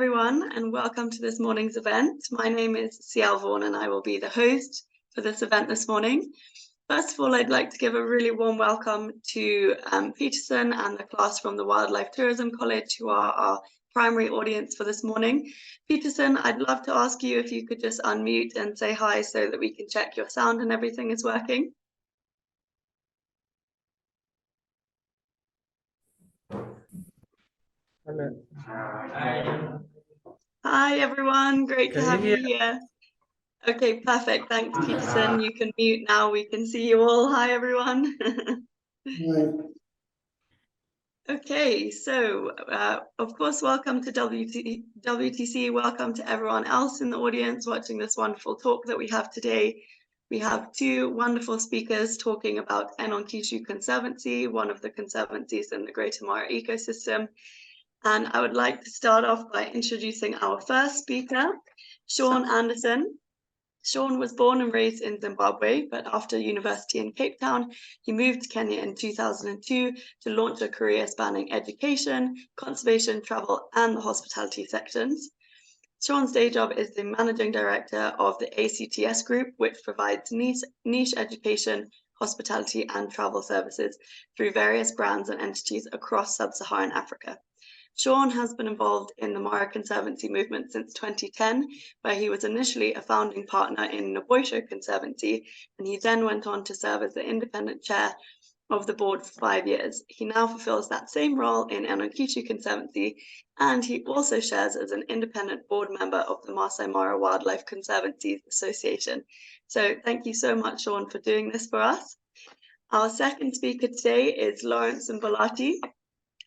everyone, and welcome to this morning's event. My name is Ciel Vaughan, and I will be the host for this event this morning. First of all, I'd like to give a really warm welcome to Peterson and the class from the Wildlife Tourism College, who are our primary audience for this morning. Peterson, I'd love to ask you if you could just unmute and say hi so that we can check your sound and everything is working. Hello. Hi everyone, great to have you here. Okay, perfect. Thanks, Peterson. You can mute now. We can see you all. Hi everyone. Okay, so of course, welcome to WTC. Welcome to everyone else in the audience watching this wonderful talk that we have today. We have two wonderful speakers talking about Enonkishu Conservancy, one of the conservancies in the Greater Mara ecosystem. And I would like to start off by introducing our first speaker, Sean Anderson. Sean was born and raised in Zimbabwe, but after university in Cape Town, he moved to Kenya in 2002 to launch a career spanning education, conservation, travel, and the hospitality sections. Sean's day job is the managing director of the ACTS group, which provides niche education, hospitality, and travel services through various brands and entities across sub-Saharan Africa. Sean has been involved in the Mara Conservancy movement since 2010, where he was initially a founding partner in Naboisho Conservancy, and he then went on to serve as the independent chair of the board for 5 years. He now fulfills that same role in Enonkishu Conservancy, and he also shares as an independent board member of the Masai Mara Wildlife Conservancies Association. So thank you so much, Sean, for doing this for us. Our second speaker today is Lawrence Mbelati.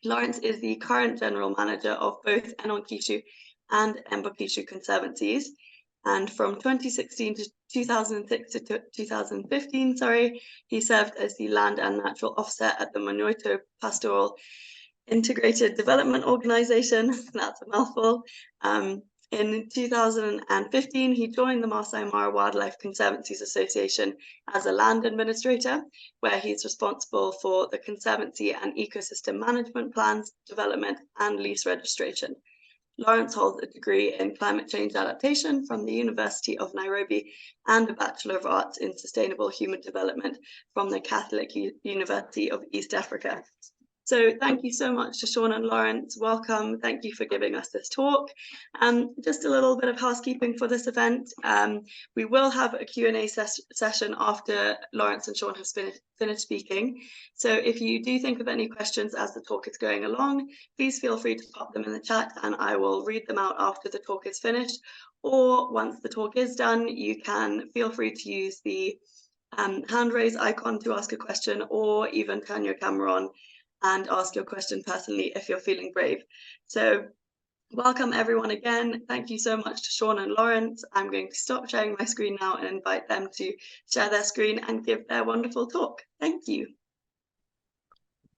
Lawrence is the current general manager of both Enonkishu and Enonkishu Conservancies. And from 2016 to 2006 to 2015, he served as the land and natural officer at the Monyoito Pastoral Integrated Development Organization. That's a mouthful. In 2015, he joined the Masai Mara Wildlife Conservancies Association as a land administrator, where he's responsible for the conservancy and ecosystem management plans, development, and lease registration. Lawrence holds a degree in climate change adaptation from the University of Nairobi and a Bachelor of Arts in Sustainable Human Development from the Catholic University of East Africa. So thank you so much to Sean and Lawrence. Welcome. Thank you for giving us this talk. Just a little bit of housekeeping for this event. We will have a Q&A session after Lawrence and Sean have finished speaking. So if you do think of any questions as the talk is going along, please feel free to pop them in the chat and I will read them out after the talk is finished. Or once the talk is done, you can feel free to use the hand raise icon to ask a question, or even turn your camera on and ask your question personally if you're feeling brave. So welcome everyone again. Thank you so much to Sean and Lawrence. I'm going to stop sharing my screen now and invite them to share their screen and give their wonderful talk. Thank you.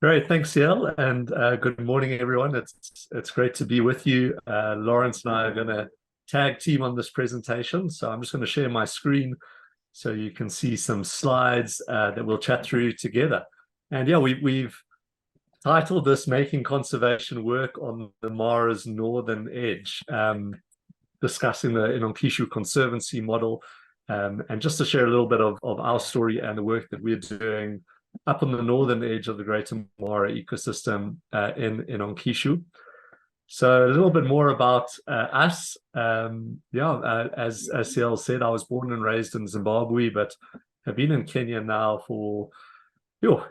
Great, thanks, Ciel, and good morning, everyone. It's great to be with you. Lawrence and I are going to tag team on this presentation, so I'm just going to share my screen so you can see some slides that we'll chat through together. And yeah, we've titled this Making Conservation Work on the Mara's Northern Edge, discussing the Enonkishu Conservancy model, and just to share a little bit of our story and the work that we're doing up on the northern edge of the Greater Mara ecosystem in Enonkishu. So a little bit more about us. As Ciel said, I was born and raised in Zimbabwe, but have been in Kenya now for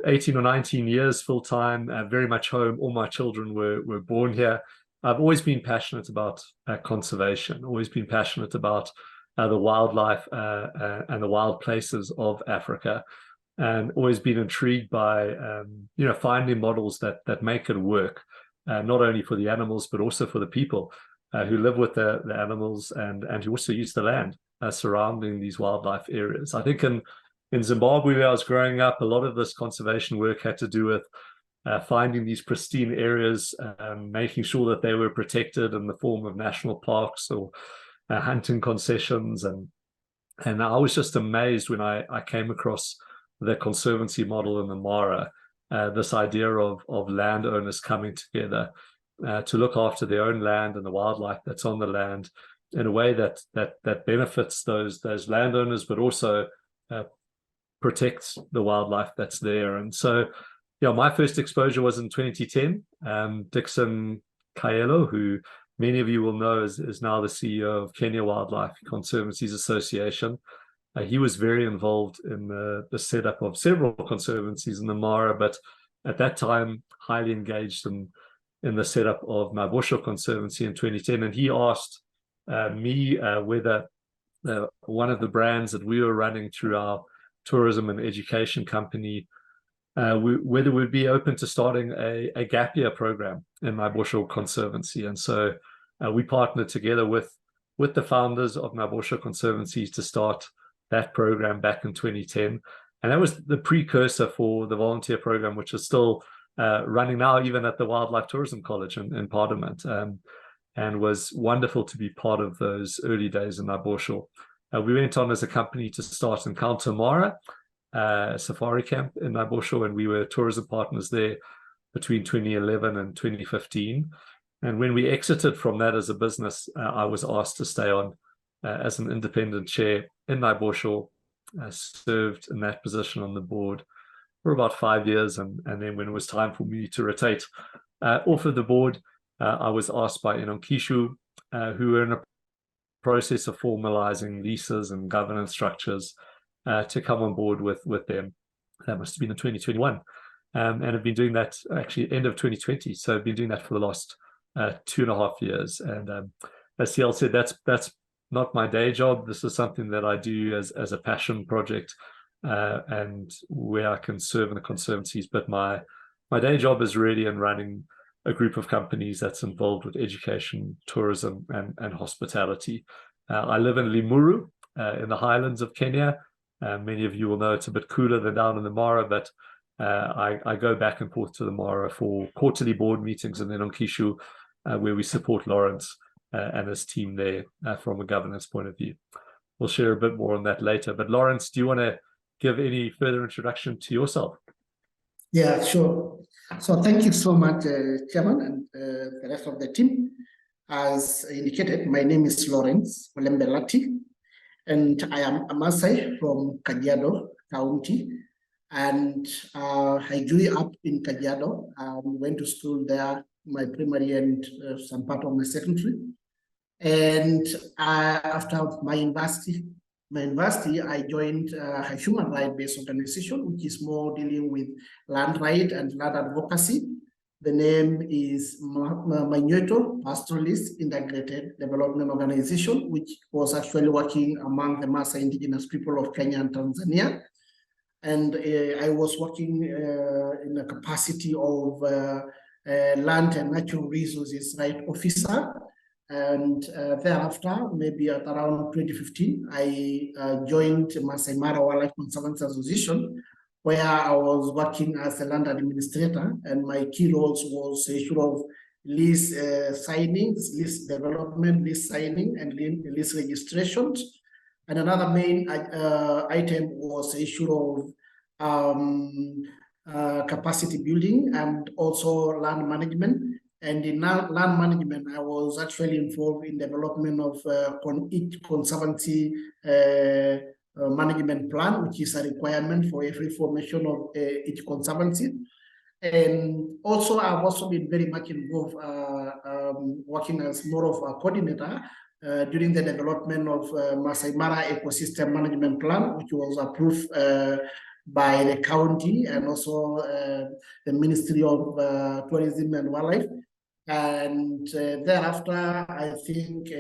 18 or 19 years full-time, very much home. All my children were born here. I've always been passionate about conservation, always been passionate about the wildlife and the wild places of Africa, and always been intrigued by finding models that make it work, not only for the animals, but also for the people who live with the animals and who also use the land surrounding these wildlife areas. I think in Zimbabwe, where I was growing up, a lot of this conservation work had to do with finding these pristine areas, making sure that they were protected in the form of national parks or hunting concessions. And I was just amazed when I came across the conservancy model in the Mara, this idea of landowners coming together to look after their own land and the wildlife that's on the land in a way that benefits those landowners, but also protects the wildlife that's there. And so, yeah, my first exposure was in 2010. Dixon Kaelo, who many of you will know is now the CEO of Kenya Wildlife Conservancies Association. He was very involved in the setup of several conservancies in the Mara, but at that time, highly engaged in the setup of Mabosho Conservancy in 2010. And he asked me whether one of the brands that we were running through our tourism and education company, whether we'd be open to starting a gap year program in Mabosho Conservancy. And so we partnered together with the founders of Mabosho Conservancies to start that program back in 2010. And that was the precursor for the volunteer program, which is still running now, even at the Wildlife Tourism College in Parliament, and was wonderful to be part of those early days in Mabosho. We went on as a company to start Encounter Mara, safari camp in Mabosho, and we were tourism partners there between 2011 and 2015. And when we exited from that as a business, I was asked to stay on as an independent chair in Mabosho. Served in that position on the board for about 5 years, and then when it was time for me to rotate off of the board, I was asked by Enonkishu, who were in a process of formalizing leases and governance structures, to come on board with them. That must have been in 2021, and I've been doing that actually end of 2020. So I've been doing that for the last 2.5 years. And as CL said, that's not my day job. This is something that I do as a passion project, and where I can serve in the conservancies. But my day job is really in running a group of companies that's involved with education, tourism, and hospitality. I live in Limuru, in the highlands of Kenya. Many of you will know it's a bit cooler than down in the Mara, but I go back and forth to the Mara for quarterly board meetings, and then Enonkishu, where we support Lawrence and his team there from a governance point of view. We'll share a bit more on that later. But Lawrence, do you want to give any further introduction to yourself? Yeah, sure. So thank you so much, Chairman, and the rest of the team. As indicated, my name is Lawrence Mbelati, and I am a Maasai from Kajiado County. And I grew up in Kajiado. Went to school there, my primary and some part of my secondary. And after my university, I joined a human rights-based organization, which is more dealing with land right and land advocacy. The name is Manyoto Pastoralist Integrated Development Organization, which was actually working among the Maasai indigenous people of Kenya and Tanzania. And I was working in the capacity of land and natural resources right officer. And thereafter, maybe at around 2015, I joined Masai Mara Wildlife Conservancy Association, where I was working as a land administrator, and my key roles was the issue of lease signings, lease development, lease signing, and lease registrations. And another main item was the issue of capacity building and also land management. And in land management, I was actually involved in development of each conservancy management plan, which is a requirement for every formation of each conservancy. And also, I've also been very much involved working as more of a coordinator during the development of Masai Mara Ecosystem Management Plan, which was approved by the county and also the Ministry of Tourism and Wildlife. And thereafter, I think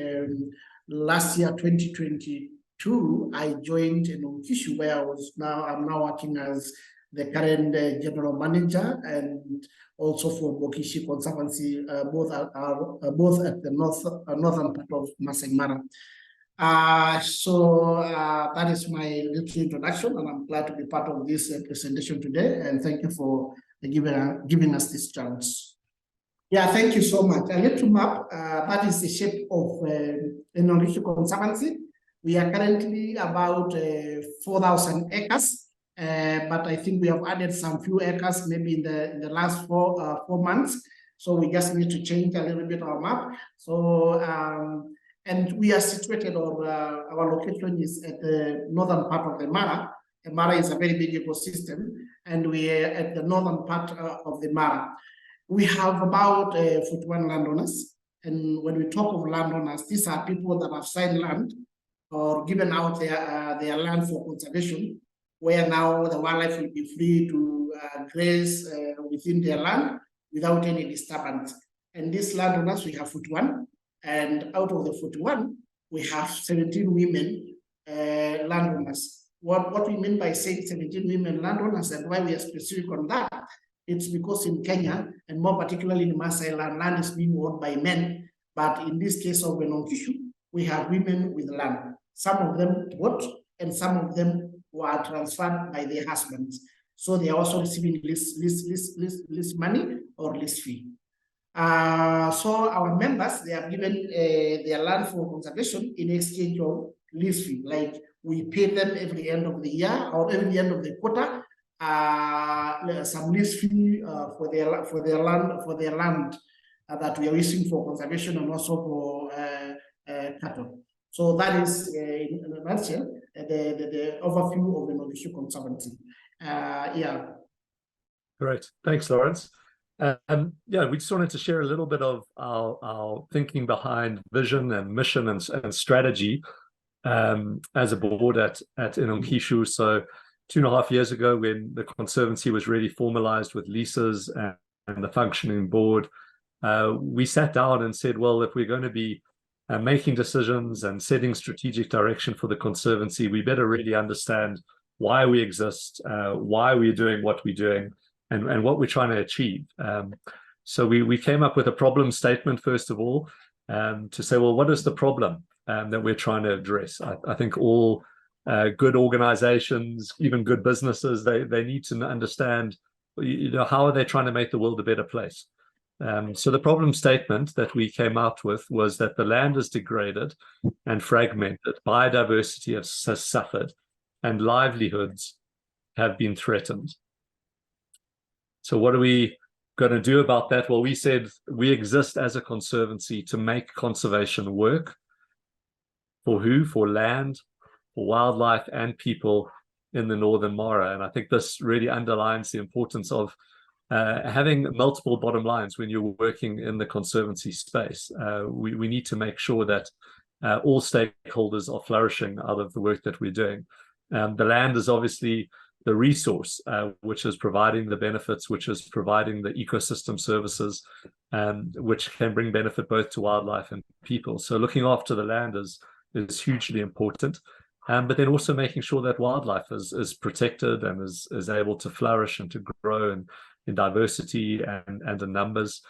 last year, 2022, I joined Enonkishu, where I'm now working as the current general manager, and also for Enonkishu Conservancy, both at the northern part of Masai Mara. So that is my little introduction, and I'm glad to be part of this presentation today. And thank you for giving us this chance. Yeah, thank you so much. A little map, that is the shape of Enonkishu Conservancy. We are currently about 4,000 acres, but I think we have added some few acres maybe in the last four months. So we just need to change a little bit our map. So, and we are situated, or our location is at the northern part of the Mara. The Mara is a very big ecosystem, and we are at the northern part of the Mara. We have about 41 landowners. And when we talk of landowners, these are people that have signed land or given out their land for conservation, where now the wildlife will be free to graze within their land without any disturbance. And these landowners, we have 41. And out of the 41, we have 17 women landowners. What we mean by saying 17 women landowners and why we are specific on that, it's because in Kenya, and more particularly in Maasai land, land is being owned by men. But in this case of Enonkishu, we have women with land. Some of them bought, and some of them were transferred by their husbands. So they are also receiving lease money or lease fee. So our members, they have given their land for conservation in exchange of lease fee. Like we pay them every end of the year or every end of the quarter, some lease fee for their land that we are using for conservation and also for cattle. So that is, in a nutshell, the overview of the Enonkishu Conservancy. Yeah. Great, thanks, Lawrence. Yeah, we just wanted to share a little bit of our thinking behind vision and mission and strategy as a board at Enonkishu. So 2.5 years ago, when the Conservancy was really formalized with leases and the functioning board, we sat down and said, well, if we're going to be making decisions and setting strategic direction for the Conservancy, we better really understand why we exist, why we're doing what we're doing, and what we're trying to achieve. So we came up with a problem statement, first of all, to say, well, what is the problem that we're trying to address? I think all good organizations, even good businesses, they need to understand, how are they trying to make the world a better place? So the problem statement that we came out with was that the land is degraded and fragmented, biodiversity has suffered, and livelihoods have been threatened. So what are we going to do about that? Well, we said we exist as a conservancy to make conservation work. For who? For land, for wildlife, and people in the Northern Mara. And I think this really underlines the importance of having multiple bottom lines when you're working in the conservancy space. We need to make sure that all stakeholders are flourishing out of the work that we're doing. The land is obviously the resource, which is providing the benefits, which is providing the ecosystem services, which can bring benefit both to wildlife and people. So looking after the land is hugely important. But then also making sure that wildlife is protected and is able to flourish and to grow in diversity and in numbers.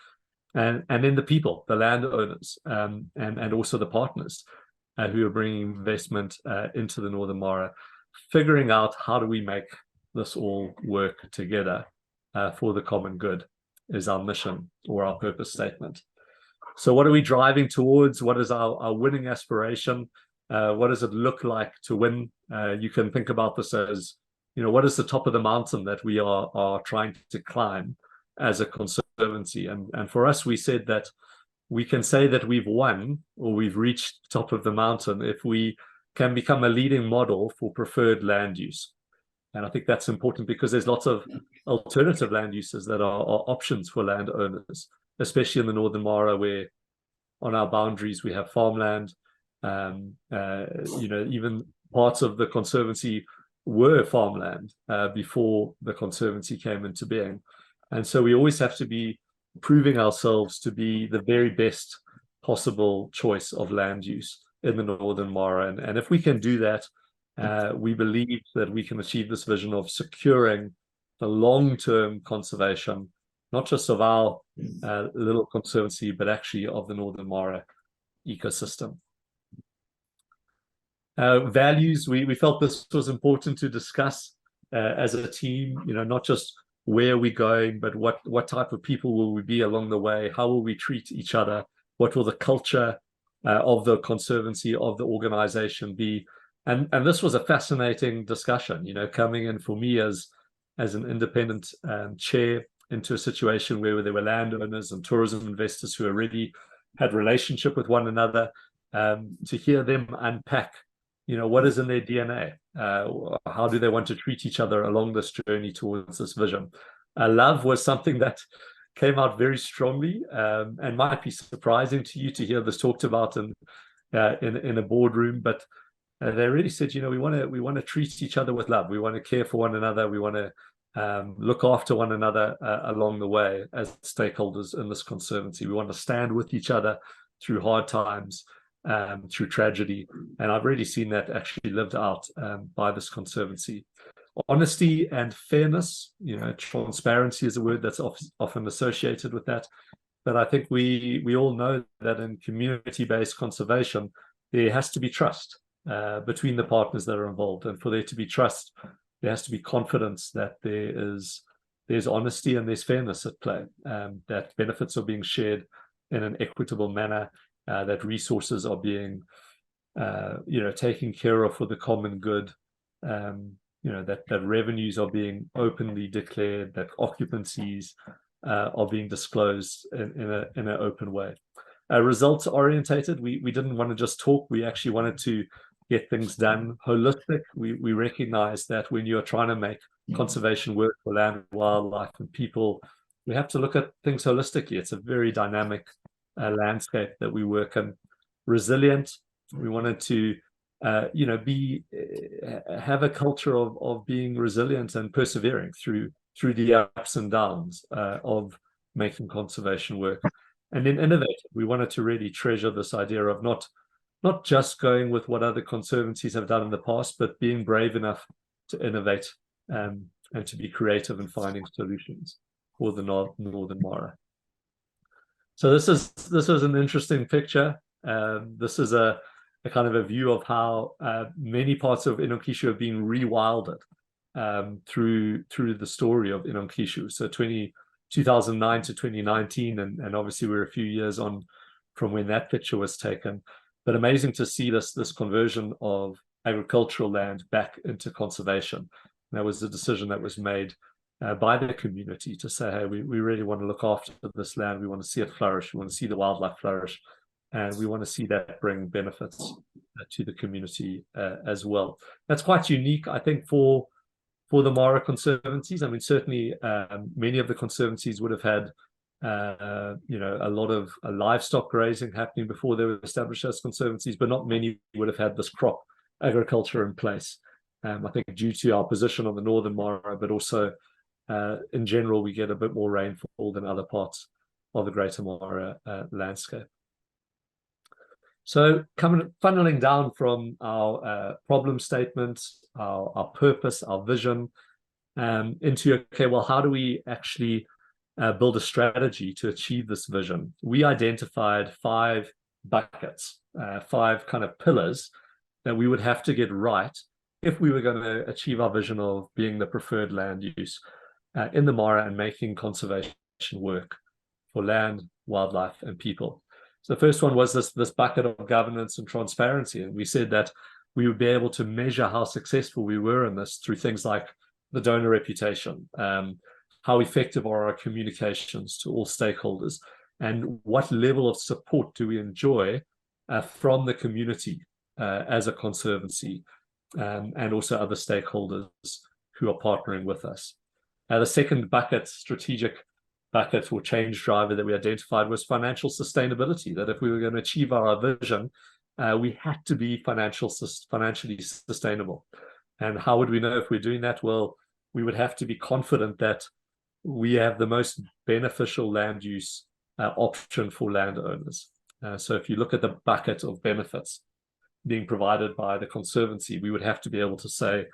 And then the people, the landowners, and also the partners who are bringing investment into the Northern Mara, figuring out how do we make this all work together for the common good is our mission or our purpose statement. So what are we driving towards? What is our winning aspiration? What does it look like to win? You can think about this as, what is the top of the mountain that we are trying to climb as a conservancy? And for us, we said that we can say that we've won or we've reached the top of the mountain if we can become a leading model for preferred land use. And I think that's important because there's lots of alternative land uses that are options for landowners, especially in the Northern Mara, where on our boundaries we have farmland. Even parts of the Conservancy were farmland before the Conservancy came into being. And so we always have to be proving ourselves to be the very best possible choice of land use in the Northern Mara. And if we can do that, we believe that we can achieve this vision of securing the long-term conservation, not just of our little conservancy, but actually of the Northern Mara ecosystem. Values, we felt this was important to discuss as a team, not just where we're going, but what type of people will we be along the way? How will we treat each other? What will the culture of the conservancy, of the organization be? And this was a fascinating discussion, coming in for me as an independent chair into a situation where there were landowners and tourism investors who already had relationship with one another, to hear them unpack, what is in their DNA, how do they want to treat each other along this journey towards this vision. Love was something that came out very strongly, and might be surprising to you to hear this talked about in a boardroom, but they really said, we want to treat each other with love. We want to care for one another. We want to look after one another along the way as stakeholders in this conservancy. We want to stand with each other through hard times, through tragedy, and I've really seen that actually lived out by this conservancy. Honesty and fairness, transparency is a word that's often associated with that. But I think we all know that in community-based conservation, there has to be trust between the partners that are involved. And for there to be trust, there has to be confidence that there's honesty and there's fairness at play, that benefits are being shared in an equitable manner, that resources are being taken care of for the common good, that revenues are being openly declared, that occupancies are being disclosed in an open way. Results orientated, we didn't want to just talk, we actually wanted to get things done holistic. We recognize that when you're trying to make conservation work for land, wildlife, and people, we have to look at things holistically. It's a very dynamic landscape that we work in. Resilient, we wanted to have a culture of being resilient and persevering through the ups and downs of making conservation work. And then innovative, we wanted to really treasure this idea of not just going with what other conservancies have done in the past, but being brave enough to innovate and to be creative in finding solutions for the Northern Mara. So this is an interesting picture. This is a kind of a view of how many parts of Enonkishu have been rewilded through the story of Enonkishu. So 2009 to 2019, and obviously we're a few years on from when that picture was taken. But amazing to see this conversion of agricultural land back into conservation. And that was a decision that was made by the community to say, hey, we really want to look after this land. We want to see it flourish. We want to see the wildlife flourish. And we want to see that bring benefits to the community as well. That's quite unique, I think, for the Mara conservancies. I mean, certainly many of the conservancies would have had a lot of livestock grazing happening before they were established as conservancies, but not many would have had this crop agriculture in place. I think due to our position on the Northern Mara, but also in general, we get a bit more rainfall than other parts of the Greater Mara landscape. So funneling down from our problem statement, our purpose, our vision, into, okay, well, how do we actually build a strategy to achieve this vision? We identified 5 buckets, 5 kind of pillars that we would have to get right if we were going to achieve our vision of being the preferred land use in the Mara and making conservation work for land, wildlife, and people. So the first one was this bucket of governance and transparency. And we said that we would be able to measure how successful we were in this through things like the donor reputation, how effective are our communications to all stakeholders, and what level of support do we enjoy from the community as a conservancy, and also other stakeholders who are partnering with us. The second bucket, strategic bucket or change driver that we identified, was financial sustainability, that if we were going to achieve our vision, we had to be financially sustainable. And how would we know if we're doing that? Well, we would have to be confident that we have the most beneficial land use option for landowners. So if you look at the bucket of benefits being provided by the Conservancy, we would have to be able to say,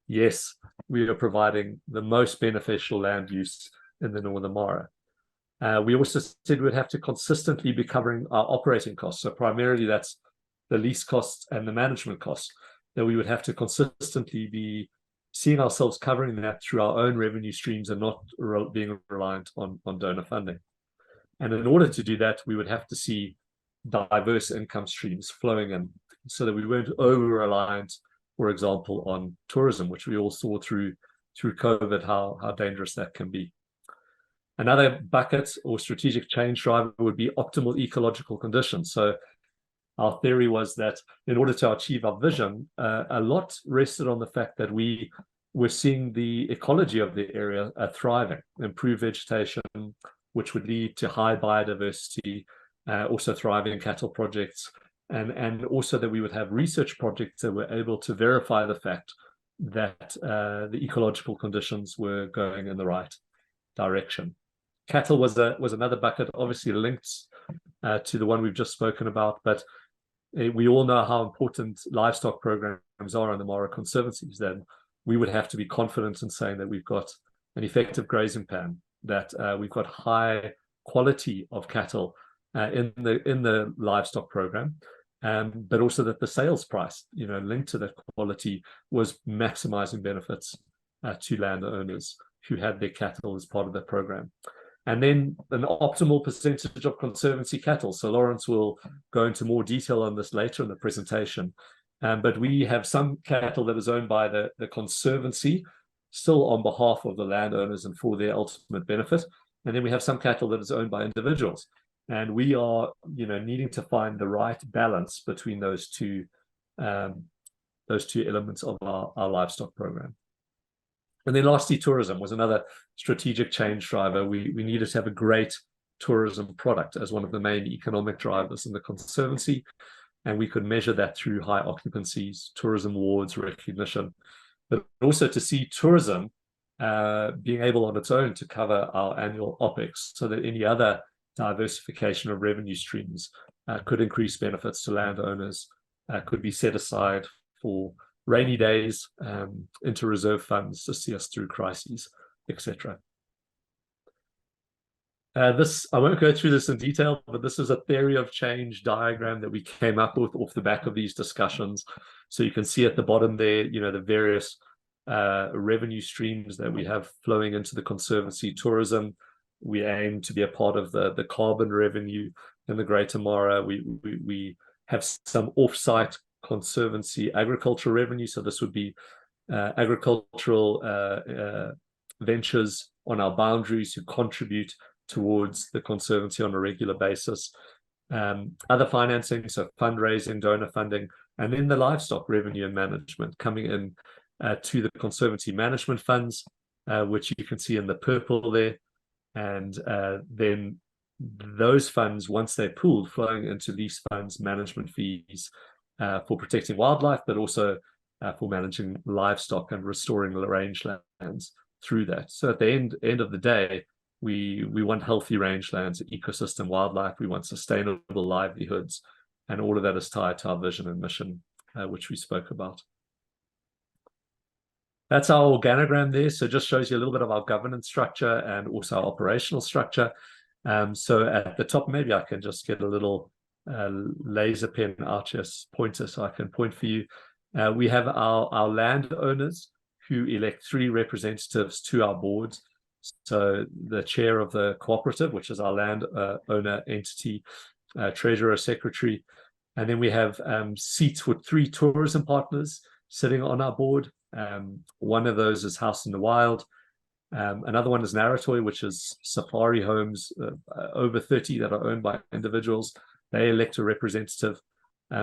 yes, we are providing the most beneficial land use in the Northern Mara. We also said we'd have to consistently be covering our operating costs. So primarily that's the lease costs and the management costs, that we would have to consistently be seeing ourselves covering that through our own revenue streams and not being reliant on donor funding. And in order to do that, we would have to see diverse income streams flowing in so that we weren't over-reliant, for example, on tourism, which we all saw through COVID, how dangerous that can be. Another bucket or strategic change driver would be optimal ecological conditions. So our theory was that in order to achieve our vision, a lot rested on the fact that we were seeing the ecology of the area thriving, improved vegetation, which would lead to high biodiversity, also thriving cattle projects, and also that we would have research projects that were able to verify the fact that the ecological conditions were going in the right direction. Cattle was another bucket, obviously linked to the one we've just spoken about, but we all know how important livestock programs are in the Mara conservancies. Then we would have to be confident in saying that we've got an effective grazing plan, that we've got high quality of cattle in the livestock program, but also that the sales price, linked to that quality, was maximizing benefits to landowners who had their cattle as part of that program. And then an optimal percentage of conservancy cattle. So Lawrence will go into more detail on this later in the presentation. But we have some cattle that is owned by the conservancy, still on behalf of the landowners and for their ultimate benefit. And then we have some cattle that is owned by individuals. And we are, needing to find the right balance between those two elements of our livestock program. And then lastly, tourism was another strategic change driver. We needed to have a great tourism product as one of the main economic drivers in the conservancy. And we could measure that through high occupancies, tourism awards, recognition, but also to see tourism being able on its own to cover our annual OPEX, so that any other diversification of revenue streams could increase benefits to landowners, could be set aside for rainy days, into reserve funds to see us through crises, etc. I won't go through this in detail, but this is a theory of change diagram that we came up with off the back of these discussions. So you can see at the bottom there, the various revenue streams that we have flowing into the conservancy. Tourism, we aim to be a part of the carbon revenue in the Greater Mara. We have some off-site conservancy agricultural revenue. So this would be agricultural ventures on our boundaries who contribute towards the conservancy on a regular basis. Other financing, so fundraising, donor funding, and then the livestock revenue and management coming in to the conservancy management funds, which you can see in the purple there. And then those funds, once they're pooled, flowing into lease funds, management fees for protecting wildlife, but also for managing livestock and restoring the rangelands through that. So at the end of the day, we want healthy rangelands, ecosystem, wildlife. We want sustainable livelihoods, and all of that is tied to our vision and mission, which we spoke about. That's our organogram there. So it just shows you a little bit of our governance structure and also our operational structure. So at the top, maybe I can just get a little laser pen out, just pointer, so I can point for you. We have our landowners who elect 3 representatives to our boards. So the chair of the cooperative, which is our landowner entity, treasurer, secretary, and then we have seats with 3 tourism partners sitting on our board. One of those is House in the Wild. Another one is Naratoy, which is safari homes, over 30 that are owned by individuals. They elect a representative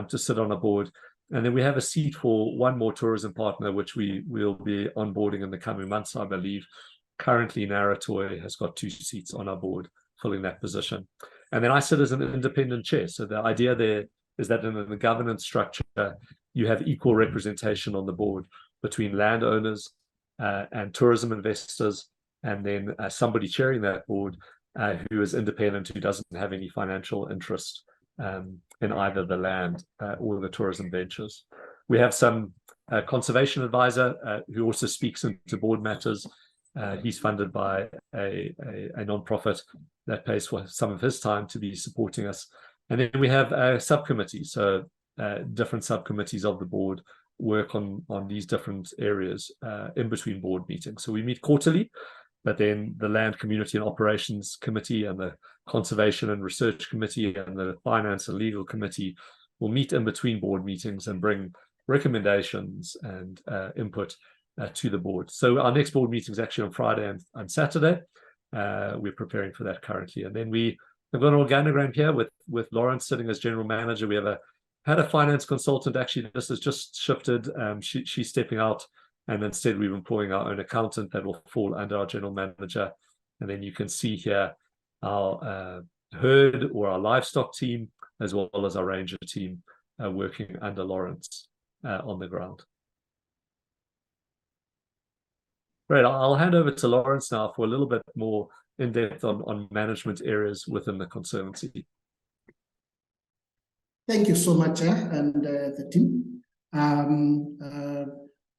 to sit on a board. And then we have a seat for one more tourism partner, which we will be onboarding in the coming months, I believe. Currently, Naratoy has got 2 seats on our board, filling that position. And then I sit as an independent chair. So the idea there is that in the governance structure, you have equal representation on the board between landowners and tourism investors, and then somebody chairing that board who is independent, who doesn't have any financial interest in either the land or the tourism ventures. We have some conservation advisor who also speaks into board matters. He's funded by a non-profit that pays for some of his time to be supporting us. And then we have a subcommittee. So different subcommittees of the board work on these different areas in between board meetings. So we meet quarterly, but then the Land, Community and Operations Committee and the Conservation and Research Committee and the Finance and Legal Committee will meet in between board meetings and bring recommendations and input to the board. So our next board meeting is actually on Friday and Saturday. we're preparing for that currently. And then we've got an organogram here with Lawrence sitting as general manager. We have had a finance consultant, actually this has just shifted. She's stepping out, and instead we're employing our own accountant that will fall under our general manager. And then you can see here our herd or our livestock team, as well as our ranger team working under Lawrence on the ground. Great, I'll hand over to Lawrence now for a little bit more in depth on management areas within the Conservancy. Thank you so much, and the team.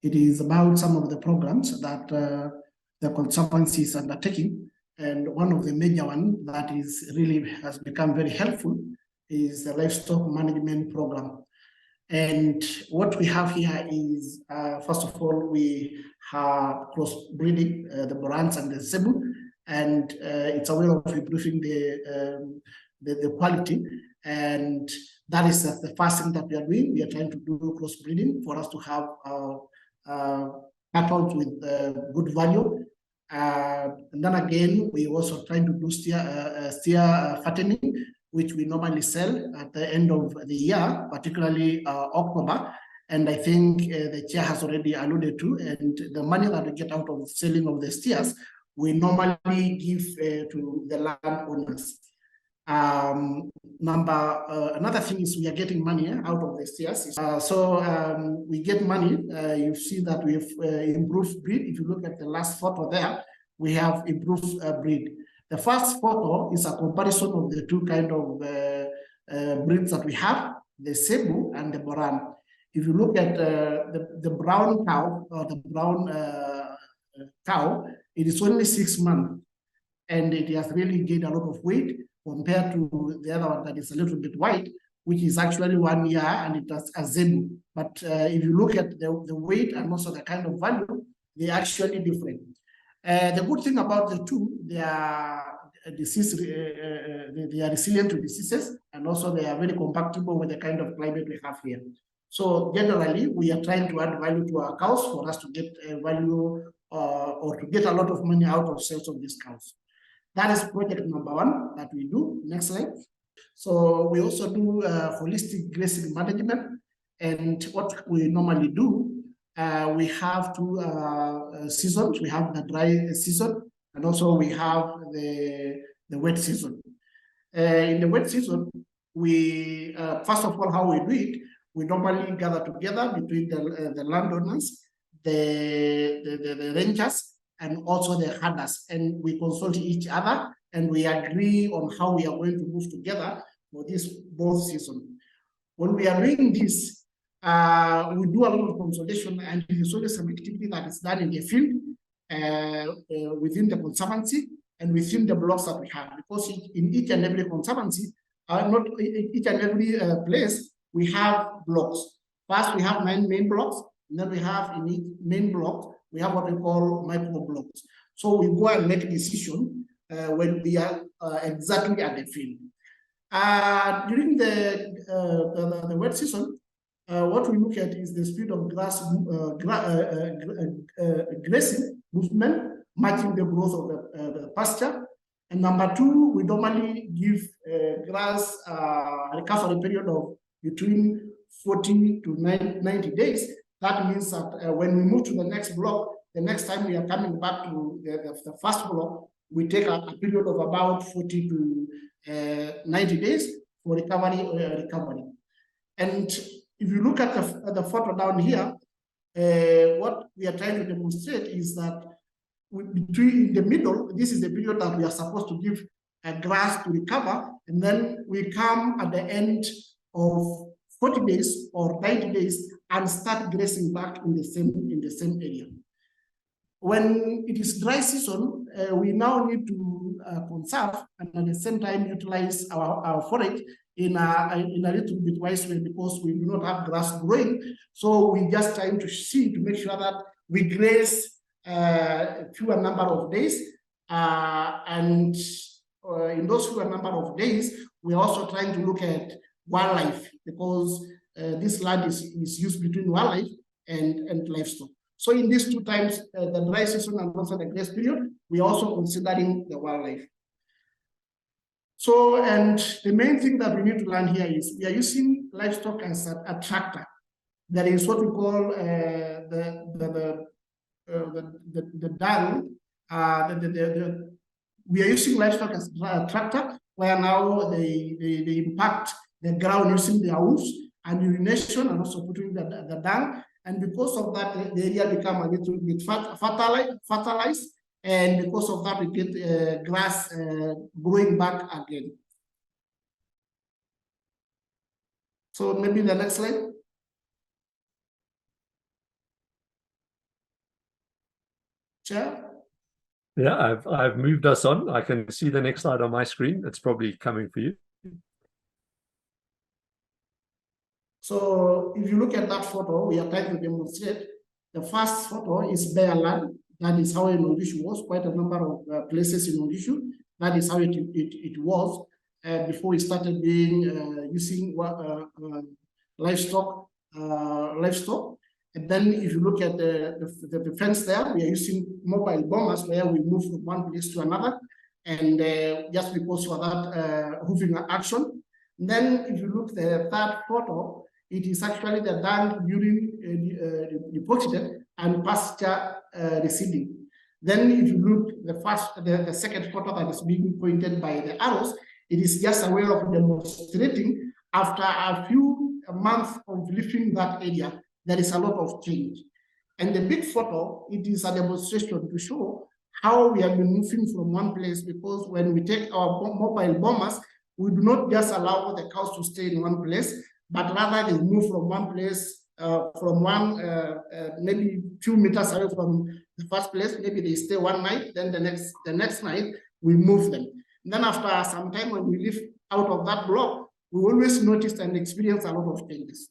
It is about some of the programs that the Conservancy is undertaking, and one of the major ones that is really has become very helpful is the livestock management program. And what we have here is, first of all, we have crossbreeding the Borans and the Cebu, and it's a way of improving the quality. And that is the first thing that we are doing. We are trying to do crossbreeding for us to have cattle with good value. And then again, we also trying to do steer fattening, which we normally sell at the end of the year, particularly October. And I think the chair has already alluded to, and the money that we get out of selling of the steers, we normally give to the landowners. Another thing is we are getting money out of the steers. We get money. You see that we've improved breed. If you look at the last photo there, we have improved breed. The first photo is a comparison of the two kind of breeds that we have, the Cebu and the Boran. If you look at the brown cow, or the brown cow, it is only 6 months, and it has really gained a lot of weight compared to the other one that is a little bit white, which is actually 1 year, and it has a Zebu. But if you look at the weight and also the kind of value, they're actually different. The good thing about the two, they are they are resilient to diseases, and also they are very compatible with the kind of climate we have here. So generally, we are trying to add value to our cows for us to get value or to get a lot of money out of sales of these cows. That is project number one that we do. Next slide. So we also do holistic grazing management. And what we normally do, we have two seasons. We have the dry season, and also we have the wet season. In the wet season, we first of all, how we do it, we normally gather together between the landowners, the rangers, and also the herders, and we consult each other, and we agree on how we are going to move together for this both seasons. When we are doing this, we do a lot of consultation, and it is always an activity that is done in the field within the Conservancy and within the blocks that we have, because in each and every Conservancy, not each and every place, we have blocks. First, we have 9 main blocks, and then we have in each main block, we have what we call micro blocks. So we go and make a decision when we are exactly at the field. During the wet season, what we look at is the speed of grass grazing movement, matching the growth of the pasture. And number 2, we normally give grass recovery period of between 40 to 90 days. That means that when we move to the next block, the next time we are coming back to the first block, we take a period of about 40 to 90 days for recovery. And if you look at the photo down here, what we are trying to demonstrate is that between the middle, this is the period that we are supposed to give grass to recover, and then we come at the end of 40 days or 90 days and start grazing back in the same area. When it is dry season, we now need to conserve and at the same time utilize our forage in a little bit wise way, because we do not have grass growing. So we just trying to see to make sure that we graze fewer number of days, and in those fewer number of days, we're also trying to look at wildlife, because this land is used between wildlife and livestock. So in these 2 times, the dry season and also the grace period, we are also considering the wildlife. So, and the main thing that we need to learn here is we are using livestock as a tractor. That is what we call the dung. We are using livestock as a tractor, where now they impact the ground using their hooves and urination, and also putting the dung. And because of that, the area become a little bit fertilized. And because of that, we get grass growing back again. So maybe the next slide. Chair? Yeah, I've moved us on. I can see the next slide on my screen. It's probably coming for you. So if you look at that photo, we are trying to demonstrate. The first photo is bare land. That is how Enonkishu was. Quite a number of places in Enonkishu. That is how it was before we started using livestock. And then if you look at the fence there, we are using mobile bombers where we move from one place to another. And just because of that hooving action. And then if you look at the third photo, it is actually the dung, urine deposited and pasture receding. Then if you look the second photo that is being pointed by the arrows, it is just a way of demonstrating after a few months of living that area, there is a lot of change. And the big photo, it is a demonstration to show how we have been moving from one place, because when we take our mobile bombers, we do not just allow the cows to stay in one place, but rather they move from one place, maybe few meters away from the first place. Maybe they stay one night, then the next night we move them. And then after some time, when we live out of that block, we always notice and experience a lot of changes.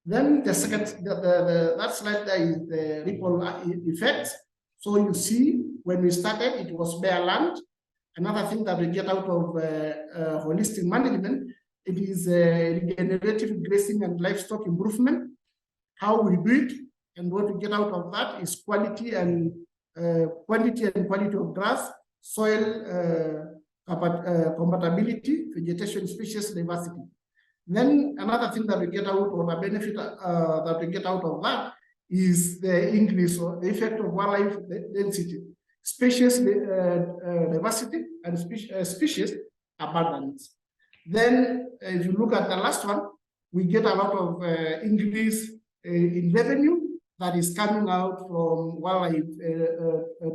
Then the second, that slide there is the ripple effect. So you see, when we started, it was bare land. Another thing that we get out of holistic management, it is regenerative grazing and livestock improvement. How we do it and what we get out of that is quality and quantity and quality of grass, soil compatibility, vegetation species diversity. Then another thing that we get out, or the benefit that we get out of that, is the increase or the effect of wildlife density, species diversity, and species abundance. Then if you look at the last one, we get a lot of increase in revenue that is coming out from wildlife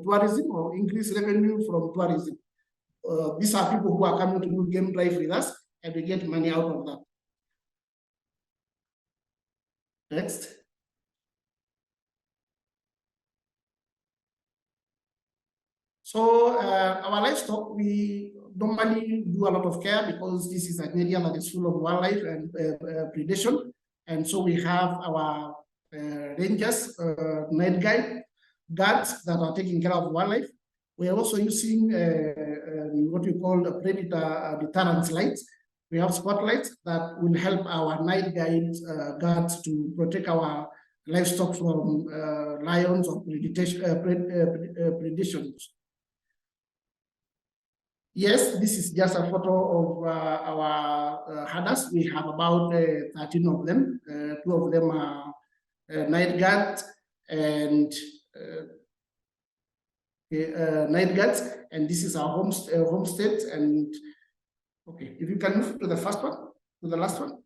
tourism, or increased revenue from tourism. These are people who are coming to do game drive with us, and we get money out of that. Next. So our livestock, we normally do a lot of care because this is an area that is full of wildlife and predation. And so we have our rangers, night guards that are taking care of wildlife. We are also using what we call predator deterrence lights. We have spotlights that will help our night guards to protect our livestock from lions or predations. Yes, this is just a photo of our herders. We have about 13 of them. 2 of them are night guards and this is our homestead. And okay, if you can move to the first one, to the last one.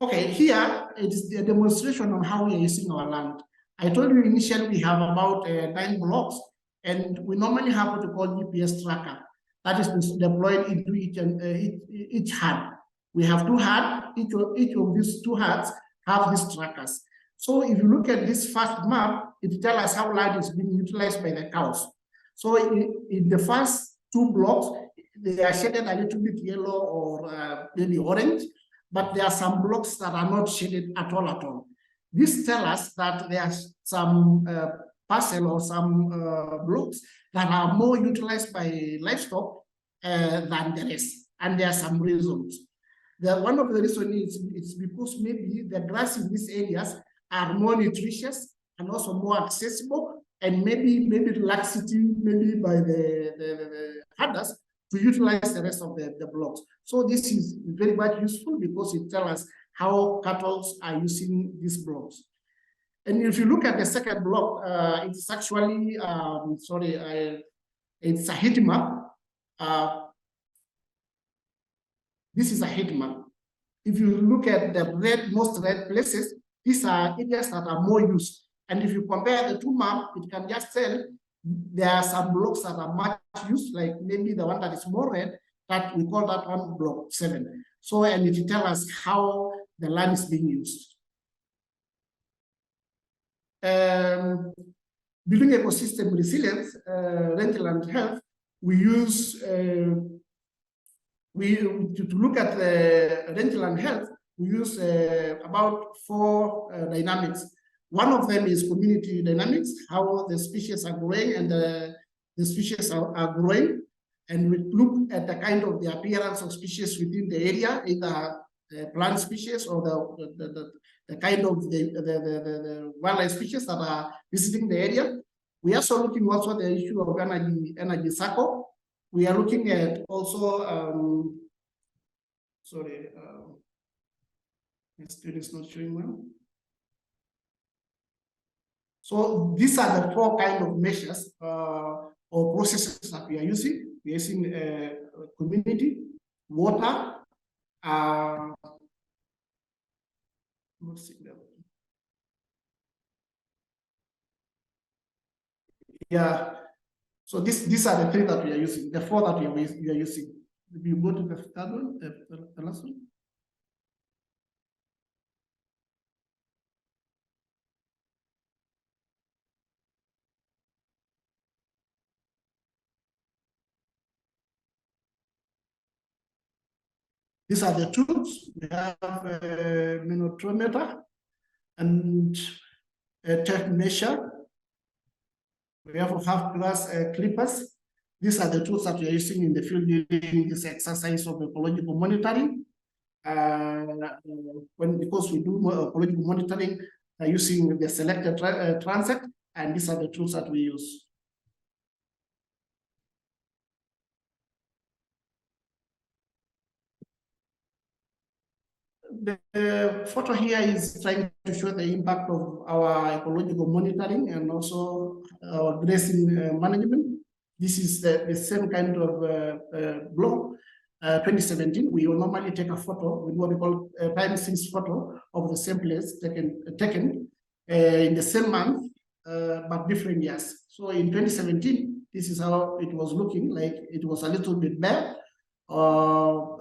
Okay, here it is the demonstration of how we are using our land. I told you initially we have about 9 blocks, and we normally have what we call GPS tracker that is deployed into each herd. We have 2 herds. Each of these 2 herds have these trackers. So if you look at this first map, it tells us how land is being utilized by the cows. So in the first 2 blocks, they are shaded a little bit yellow or maybe orange, but there are some blocks that are not shaded at all. This tells us that there are some parcel or some blocks that are more utilized by livestock than the rest, and there are some reasons. One of the reasons is because maybe the grass in these areas are more nutritious and also more accessible, and maybe laxity maybe by the herders to utilize the rest of the blocks. So this is very much useful because it tells us how cattle are using these blocks. And if you look at the second block, it's actually, it's a heat map. This is a heat map. If you look at the most red places, these are areas that are more used. And if you compare the two maps, it can just tell there are some blocks that are much used, like maybe the one that is more red, that we call that one block 7. So, and it tells us how the land is being used. Building ecosystem resilience, rangeland health, we use to look at the rangeland health, we use about 4 dynamics. One of them is community dynamics, how the species are growing and the species are growing. And we look at the kind of the appearance of species within the area, either plant species or the kind of the wildlife species that are visiting the area. We are also looking also the issue of energy cycle. We are looking at also, my screen is not showing well. So these are the 4 kind of measures or processes that we are using. We are using community, water, yeah. So these are the 3 that we are using, the 4 that we are using. If you go to the third one, the last one. These are the tools. We have a manometer and a tape measure. We also have glass clippers. These are the tools that we are using in the field during this exercise of ecological monitoring. Because we do ecological monitoring using the selected transect, and these are the tools that we use. The photo here is trying to show the impact of our ecological monitoring and also our grazing management. This is the same kind of block. 2017, we will normally take a photo with what we call a time-series photo of the same place taken in the same month, but different years. So in 2017, this is how it was looking like. It was a little bit bare.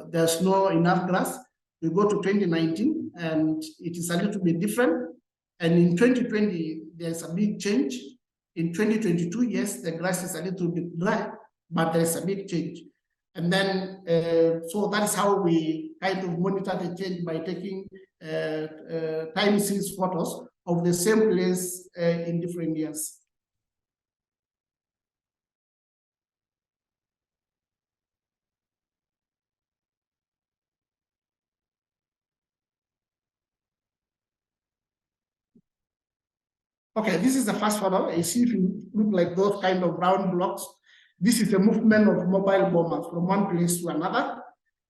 There's no enough grass. We go to 2019 and it is a little bit different. And in 2020, there's a big change. In 2022, yes, the grass is a little bit dry, but there's a big change. And then, so that is how we kind of monitor the change by taking time series photos of the same place in different years. Okay, this is the first photo. You see, if you look like those kind of round blocks, this is the movement of mobile bombers from one place to another.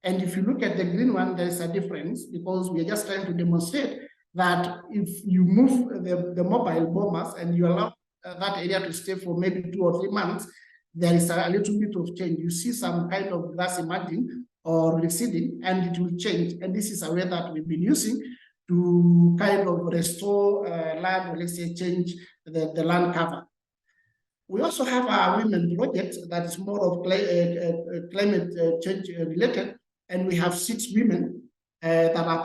And if you look at the green one, there is a difference because we are just trying to demonstrate that if you move the mobile bombers and you allow that area to stay for maybe 2 or 3 months, there is a little bit of change. You see some kind of grass emerging or receding, and it will change. And this is a way that we've been using to kind of restore land, or let's say change the land cover. We also have a women project that is more of climate change related, and we have 6 women that are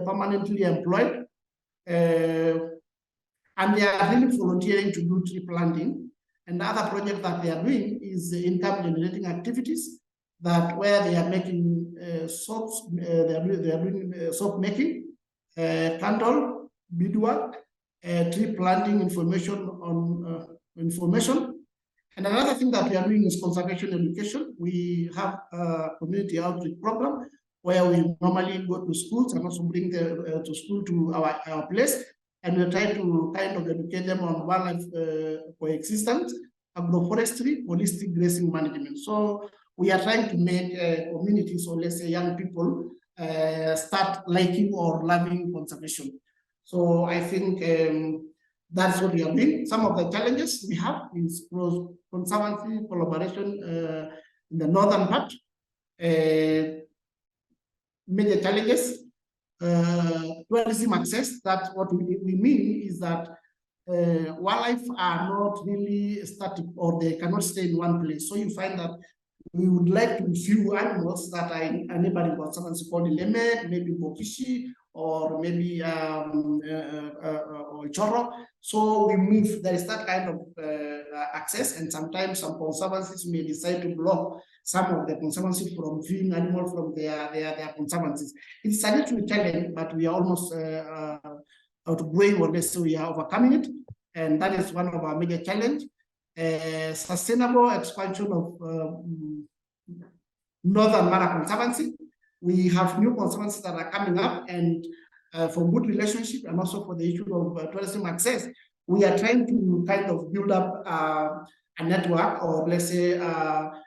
permanently employed, and they are really volunteering to do tree planting. And the other project that they are doing is income generating activities, that where they are making soaps, they are doing soap making, candle, beadwork, tree planting information on information. And another thing that we are doing is conservation education. We have a community outreach program where we normally go to schools and also bring them to school to our place. And we try to kind of educate them on wildlife coexistence, agroforestry, holistic grazing management. So we are trying to make communities, or let's say young people, start liking or loving conservation. So I think that's what we are doing. Some of the challenges we have is conservancy collaboration in the northern part. Major challenges, tourism access. That's what we mean is that wildlife are not really static, or they cannot stay in one place. So you find that we would like to view animals that are in a neighboring conservancy called Ileme, maybe Bokishi, or maybe Choro. So we move, there is that kind of access, and sometimes some conservancies may decide to block some of the conservancy from viewing animals from their conservancies. It's a little challenge, but we are almost outgoing, or let's say we are overcoming it, and that is one of our major challenges. Sustainable expansion of Northern Mara Conservancy. We have new conservancies that are coming up, and for good relationship and also for the issue of tourism access, we are trying to kind of build up a network, or let's say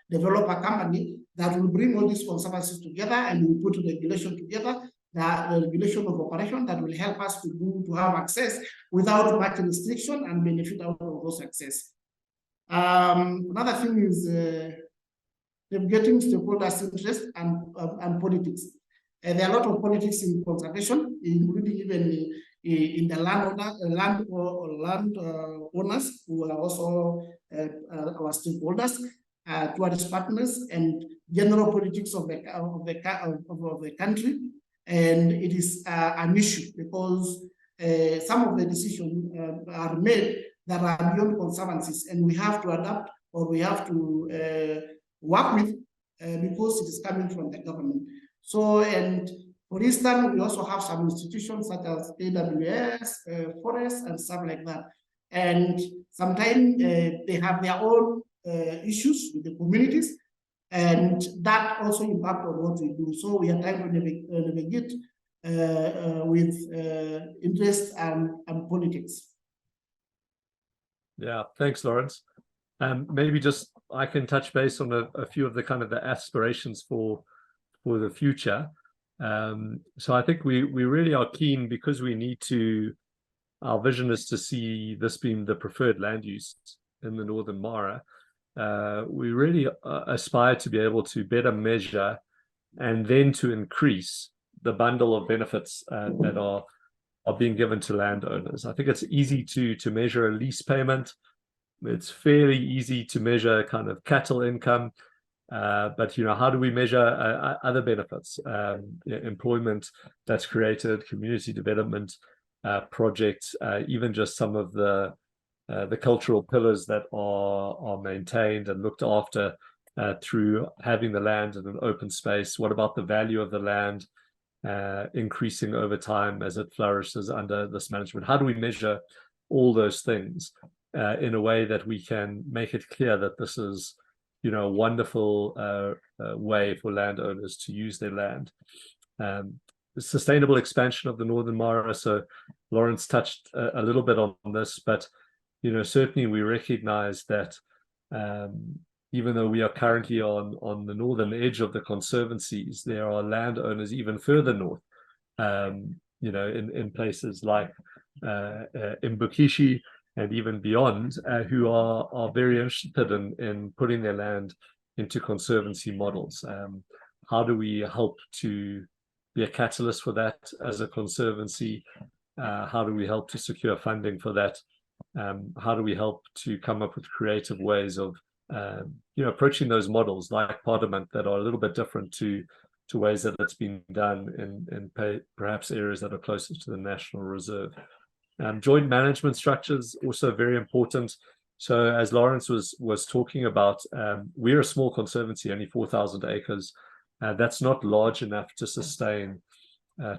develop a company that will bring all these conservancies together, and we put regulation together, the regulation of operation that will help us to have access without much restriction and benefit out of those access. Another thing is getting stakeholders' interest and politics. There are a lot of politics in conservation, including even in the land owners, who are also our stakeholders, towards partners, and general politics of the country. And it is an issue because some of the decisions are made that are beyond conservancies, and we have to adapt, or we have to work with because it is coming from the government. So, and for instance, we also have some institutions such as AWS, forests, and stuff like that. And sometimes they have their own issues with the communities, and that also impacts on what we do. So we are trying to navigate with interest and politics. Yeah, thanks, Lawrence. Maybe just I can touch base on a few of the kind of the aspirations for the future. So I think we really are keen, because we need to, our vision is to see this being the preferred land use in the Northern Mara. We really aspire to be able to better measure and then to increase the bundle of benefits that are being given to landowners. I think it's easy to measure a lease payment. It's fairly easy to measure kind of cattle income, but how do we measure other benefits? Employment that's created, community development projects, even just some of the cultural pillars that are maintained and looked after through having the land in an open space. What about the value of the land increasing over time as it flourishes under this management? How do we measure all those things in a way that we can make it clear that this is, a wonderful way for landowners to use their land? The sustainable expansion of the Northern Mara. So Lawrence touched a little bit on this, but certainly we recognize that even though we are currently on the northern edge of the conservancies, there are landowners even further north, in places like Mbukishi and even beyond, who are very interested in putting their land into conservancy models. How do we help to be a catalyst for that as a conservancy? How do we help to secure funding for that? How do we help to come up with creative ways of approaching those models like Parliament that are a little bit different to ways that it's been done in perhaps areas that are closer to the National Reserve? Joint management structures also very important. So as Lawrence was talking about, we're a small conservancy, only 4,000 acres. That's not large enough to sustain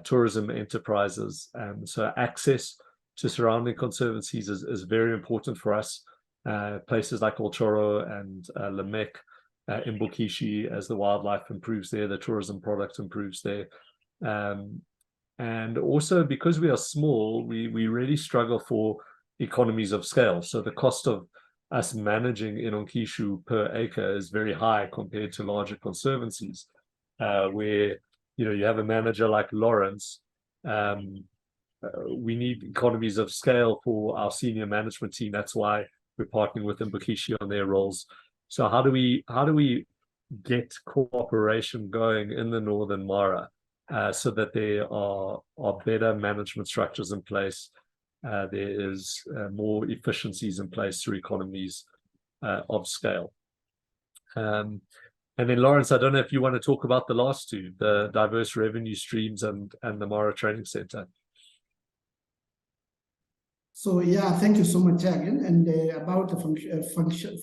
tourism enterprises. So access to surrounding conservancies is very important for us. Places like Olchoro and Lamek Enonkishu as the wildlife improves there, the tourism product improves there. And also because we are small, we really struggle for economies of scale. So the cost of us managing Enonkishu per acre is very high compared to larger conservancies, where you have a manager like Lawrence. We need economies of scale for our senior management team. That's why we're partnering with Enonkishu on their roles. So how do we get cooperation going in the Northern Mara so that there are better management structures in place? There is more efficiencies in place through economies of scale. And then Lawrence, I don't know if you want to talk about the last two, the diverse revenue streams and the Mara Training Center. So yeah, thank you so much again. And about the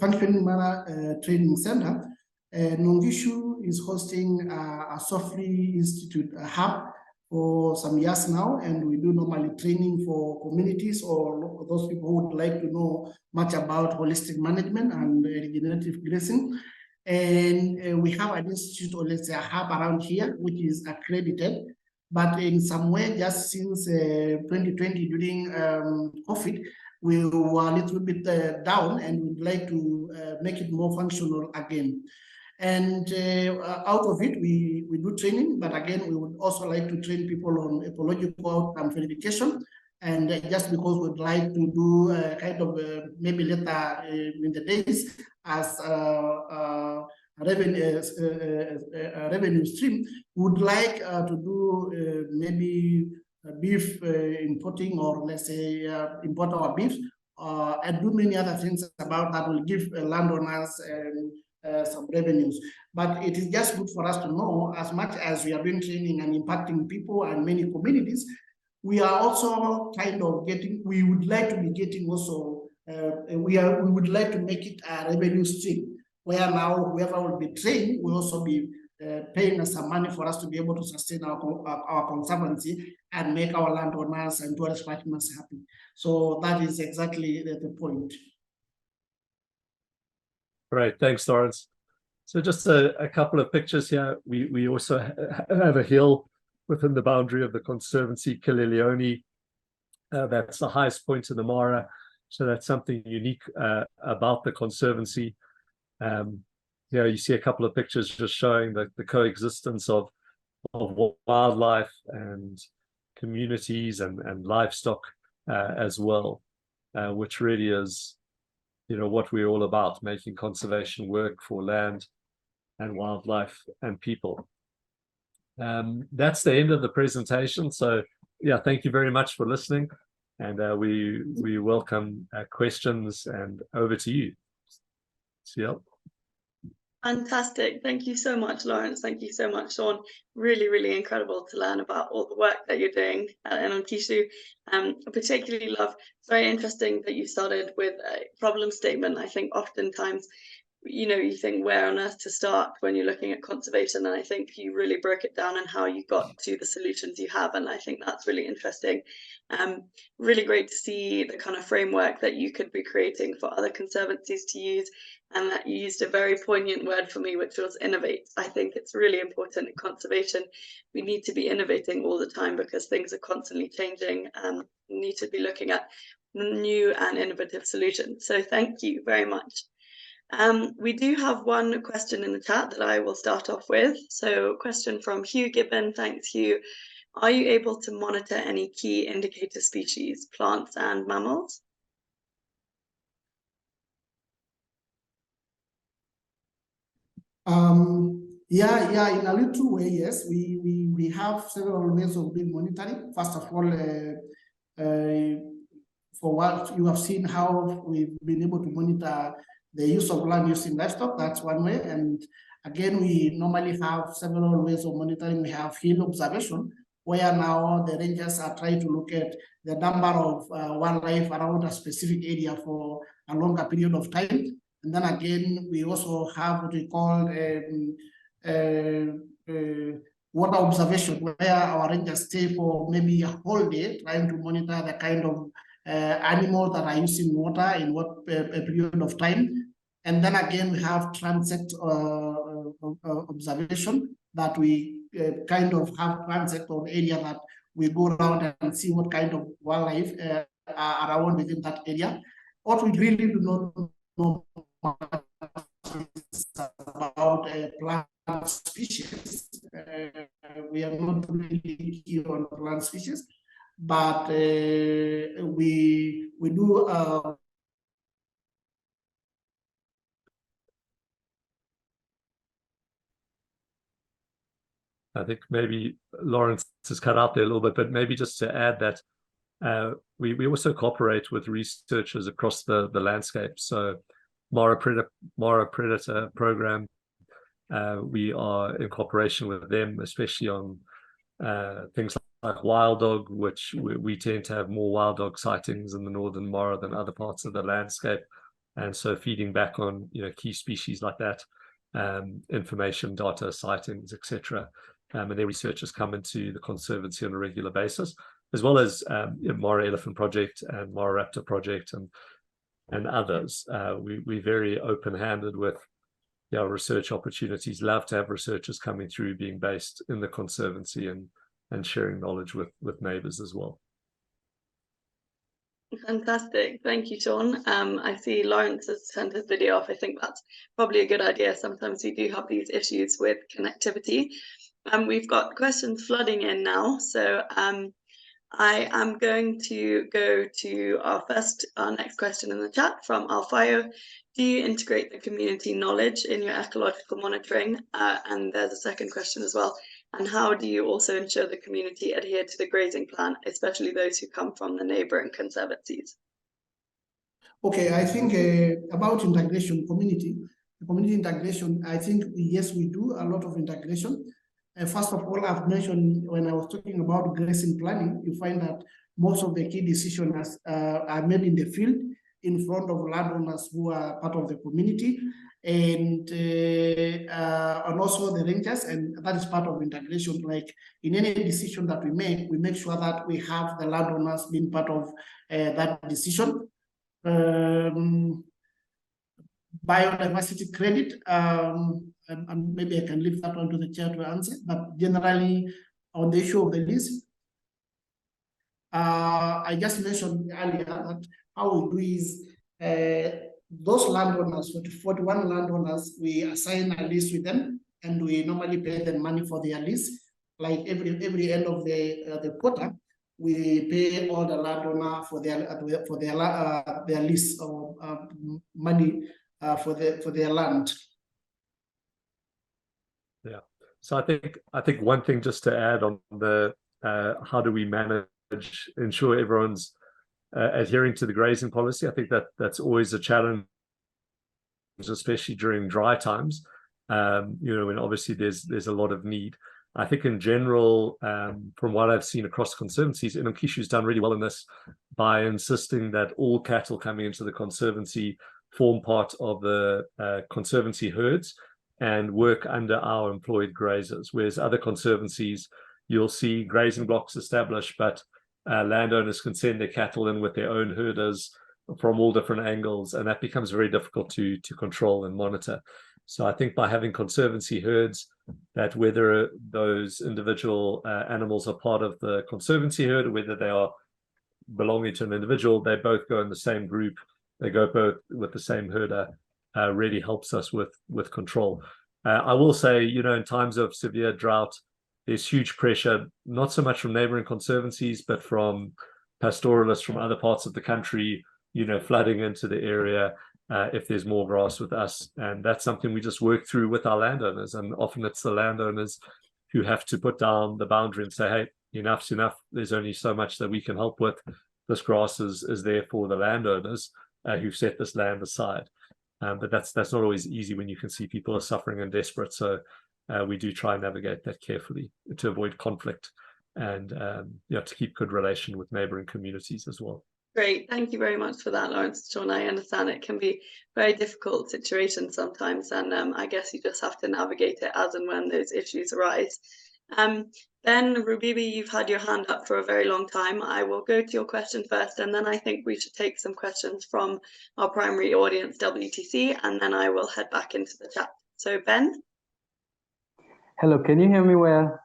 functioning Mara Training Center, Enonkishu is hosting a Softly Institute hub for some years now, and we do normally training for communities or those people who would like to know much about holistic management and regenerative grazing. And we have an institute, or let's say a hub around here, which is accredited. But in some way, just since 2020, during COVID, we were a little bit down, and we'd like to make it more functional again. And out of it, we do training, but again, we would also like to train people on ecological outcome verification. And just because we'd like to do kind of maybe later in the days as a revenue stream, would like to do maybe beef importing, or let's say import our beef, and do many other things about that will give landowners some revenues. But it is just good for us to know, as much as we are doing training and impacting people and many communities, we are also kind of getting, we would like to be getting also, we would like to make it a revenue stream, where now whoever will be trained will also be paying us some money for us to be able to sustain our conservancy and make our landowners and tourist partners happy. So that is exactly the point. Great, thanks, Lawrence. So just a couple of pictures here. We also have a hill within the boundary of the Conservancy, Kileleone. That's the highest point in the Mara. So that's something unique about the Conservancy. You see a couple of pictures just showing the coexistence of wildlife and communities and livestock as well, which really is what we're all about, making conservation work for land and wildlife and people. That's the end of the presentation. So yeah, thank you very much for listening, and we welcome questions, and over to you, Ciel. Fantastic. Thank you so much, Lawrence. Thank you so much, Sean. Really, really incredible to learn about all the work that you're doing at Enonkishu. I particularly love, it's very interesting that you started with a problem statement. I think oftentimes, you think where on earth to start when you're looking at conservation, and I think you really broke it down and how you got to the solutions you have, and I think that's really interesting. Really great to see the kind of framework that you could be creating for other conservancies to use, and that you used a very poignant word for me, which was innovate. I think it's really important in conservation. We need to be innovating all the time because things are constantly changing, and we need to be looking at new and innovative solutions. So thank you very much. We do have one question in the chat that I will start off with. So question from Hugh Gibbon. Thanks, Hugh. Are you able to monitor any key indicator species, plants and mammals? Yeah, in a little way, yes. We have several ways of doing monitoring. First of all, for what you have seen, how we've been able to monitor the use of land using livestock, that's one way. And again, we normally have several ways of monitoring. We have field observation, where now the rangers are trying to look at the number of wildlife around a specific area for a longer period of time. And then again, we also have what we call water observation, where our rangers stay for maybe a whole day trying to monitor the kind of animals that are using water in what period of time. And then again, we have transit observation, that we kind of have transit or area that we go around and see what kind of wildlife are around within that area. What we really do not know about plant species. We are not really keen on plant species, but we do I think maybe Lawrence has cut out there a little bit, but maybe just to add that we also cooperate with researchers across the landscape. So Mara Predator program, we are in cooperation with them, especially on things like wild dog, which we tend to have more wild dog sightings in the northern Mara than other parts of the landscape. And so feeding back on key species like that, information, data, sightings, etc. And their researchers come into the Conservancy on a regular basis, as well as Mara Elephant Project and Mara Raptor Project and others. We're very open-handed with research opportunities. Love to have researchers coming through, being based in the Conservancy and sharing knowledge with neighbours as well. Fantastic. Thank you, Sean. I see Lawrence has turned his video off. I think that's probably a good idea. Sometimes we do have these issues with connectivity. We've got questions flooding in now. So I am going to go to our next question in the chat from Alfayo. Do you integrate the community knowledge in your ecological monitoring? And there's a second question as well. And how do you also ensure the community adhere to the grazing plan, especially those who come from the neighboring conservancies? Okay, I think about integration, community integration, I think, yes, we do a lot of integration. First of all, I've mentioned when I was talking about grazing planning, you find that most of the key decisions are made in the field in front of landowners who are part of the community, and also the rangers, and that is part of integration. Like in any decision that we make sure that we have the landowners being part of that decision. Biodiversity credit, and maybe I can leave that one to the chair to answer, but generally on the issue of the lease, I just mentioned earlier that how we do is those landowners, 41 landowners, we assign a lease with them, and we normally pay them money for their lease. Like every end of the quarter, we pay all the landowner for their lease or money for their land. Yeah. So I think one thing just to add on the how do we ensure everyone's adhering to the grazing policy. I think that's always a challenge, especially during dry times. When obviously there's a lot of need. I think in general, from what I've seen across conservancies, Enonkishu's done really well in this by insisting that all cattle coming into the conservancy form part of the conservancy herds and work under our employed grazers, whereas other conservancies, you'll see grazing blocks established, but landowners can send their cattle in with their own herders from all different angles, and that becomes very difficult to control and monitor. So I think by having conservancy herds, that whether those individual animals are part of the conservancy herd or whether they are belonging to an individual, they both go in the same group, they go both with the same herder, really helps us with control. I will say, in times of severe drought, there's huge pressure, not so much from neighboring conservancies, but from pastoralists from other parts of the country, flooding into the area if there's more grass with us. And that's something we just work through with our landowners. And often it's the landowners who have to put down the boundary and say, hey, enough's enough. There's only so much that we can help with. This grass is there for the landowners who've set this land aside. But that's not always easy when you can see people are suffering and desperate. So we do try and navigate that carefully to avoid conflict and to keep good relation with neighboring communities as well. Great, thank you very much for that, Lawrence. Sean, I understand it can be very difficult situation sometimes, and I guess you just have to navigate it as and when those issues arise. Ben, Rubibi, you've had your hand up for a very long time. I will go to your question first, and then I think we should take some questions from our primary audience, WTC, and then I will head back into the chat. So Ben? Hello, can you hear me well?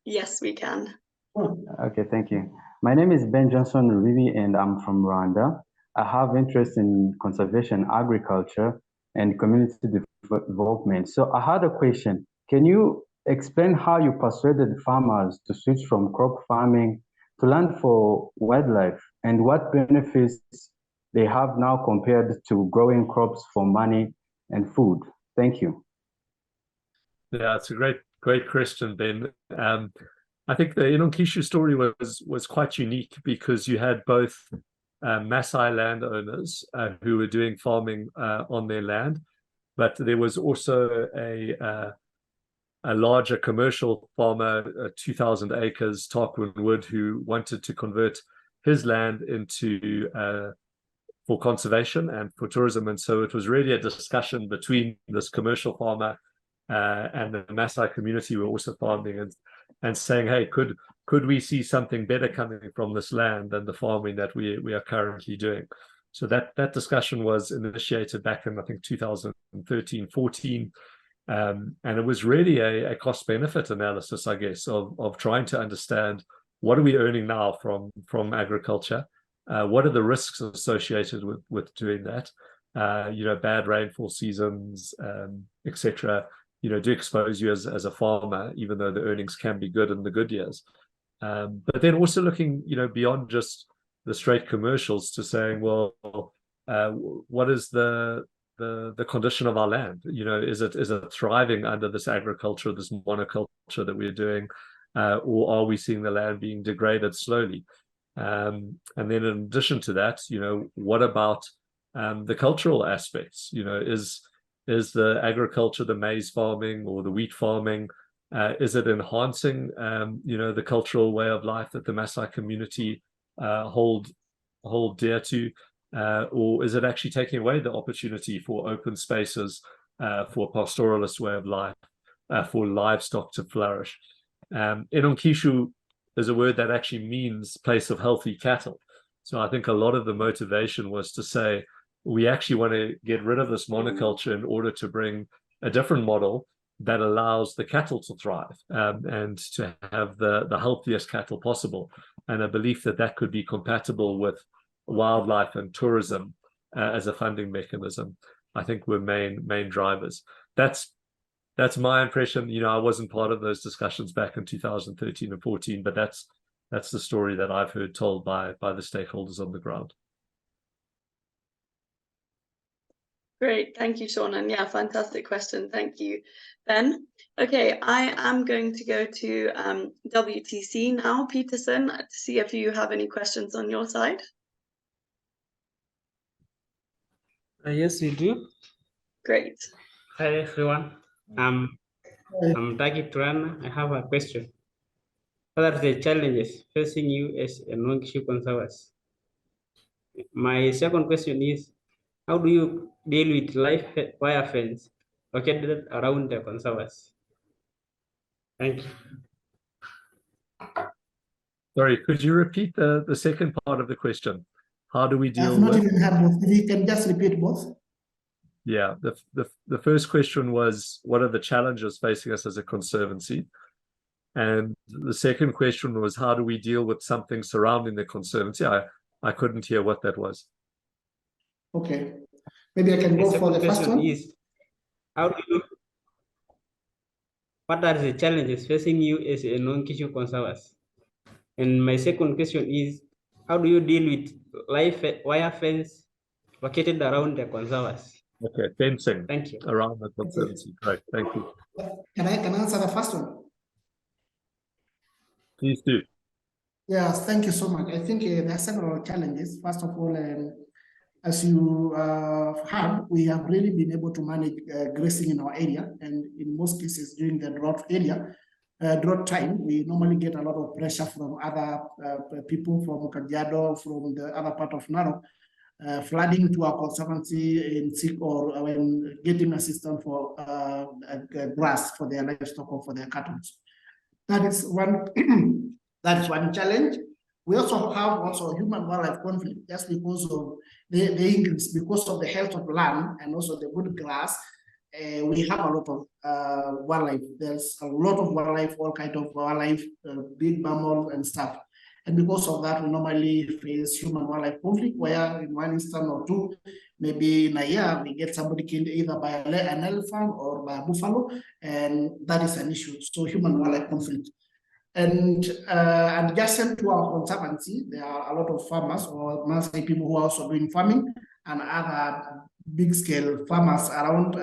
Yes, we can. Okay, thank you. My name is Ben Johnson Rubibi, and I'm from Rwanda. I have interest in conservation, agriculture, and community development. So I had a question. Can you explain how you persuaded farmers to switch from crop farming to land for wildlife, and what benefits they have now compared to growing crops for money and food? Thank you. Yeah, it's a great question, Ben. I think the Enonkishu story was quite unique because you had both Maasai landowners who were doing farming on their land, but there was also a larger commercial farmer, 2,000 acres, Tarquin Wood, who wanted to convert his land into for conservation and for tourism. And so it was really a discussion between this commercial farmer and the Maasai community were also farming and saying, hey, could we see something better coming from this land than the farming that we are currently doing? So that discussion was initiated back in, I think, 2013, 14. And it was really a cost-benefit analysis, I guess, of trying to understand what are we earning now from agriculture? What are the risks associated with doing that? Bad rainfall seasons, etc. Do expose you as a farmer, even though the earnings can be good in the good years. But then also looking, beyond just the straight commercials to saying, well, what is the condition of our land? Is it thriving under this agriculture, this monoculture that we're doing, or are we seeing the land being degraded slowly? And then in addition to that, what about the cultural aspects? Is the agriculture, the maize farming or the wheat farming, is it enhancing, the cultural way of life that the Maasai community hold dear to, or is it actually taking away the opportunity for open spaces, for a pastoralist way of life, for livestock to flourish? Enonkishu is a word that actually means place of healthy cattle. So I think a lot of the motivation was to say, we actually want to get rid of this monoculture in order to bring a different model that allows the cattle to thrive and to have the healthiest cattle possible. And a belief that could be compatible with wildlife and tourism as a funding mechanism, I think were main drivers. That's my impression. I wasn't part of those discussions back in 2013 and 14, but that's the story that I've heard told by the stakeholders on the ground. Great, thank you, Sean. And yeah, fantastic question. Thank you, Ben. Okay, I am going to go to WTC now, Peterson, to see if you have any questions on your side. Yes, we do. Great. Hi, everyone. I'm Taki Turan. I have a question. What are the challenges facing you as a Enonkishu Conservancy? My second question is, how do you deal with live wire fence located around the conservancy? Thank you. Sorry, could you repeat the second part of the question? How do we deal I've not with... even heard both. If you can just repeat both. Yeah, the first question was, what are the challenges facing us as a conservancy? And the second question was, how do we deal with something surrounding the conservancy? I couldn't hear what that was. Okay, maybe I can go for the first one. Is, what are the challenges facing you as a Enonkishu Conservancy? And my second question is, how do you deal with live wire fence located around the conservancy? Okay, fencing. Thank you. Around the conservancy. Right, thank you. Can I answer the first one? Please do. Yes, thank you so much. I think there are several challenges. First of all, as you heard, we have really been able to manage grazing in our area, and in most cases during the drought time, we normally get a lot of pressure from other people from Kajiado, from the other part of Narok, flooding to our conservancy in sick or when getting assistance for grass for their livestock or for their cattle. that is one that is one challenge. We also have human wildlife conflict just because of the increase, because of the health of land and also the good grass. We have a lot of wildlife. There's a lot of wildlife, all kind of wildlife, big mammals and stuff. And because of that, we normally face human wildlife conflict, where in one instance or two, maybe in a year, we get somebody killed either by an elephant or by a buffalo, and that is an issue. So human wildlife conflict. And adjacent to our conservancy, there are a lot of farmers or Maasai people who are also doing farming and other big-scale farmers around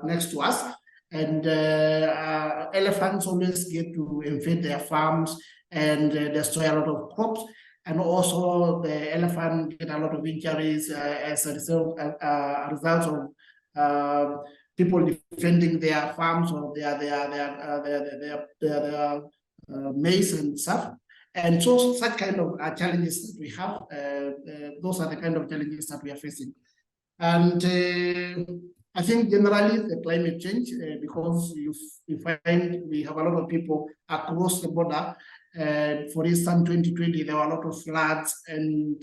next to us. And elephants always get to invade their farms and destroy a lot of crops. And also the elephant get a lot of injuries as a result of people defending their farms or their maize and stuff. And so such kind of challenges that we have, those are the kind of challenges that we are facing. And I think generally the climate change, because you find we have a lot of people across the border. For instance, 2020, there were a lot of floods, and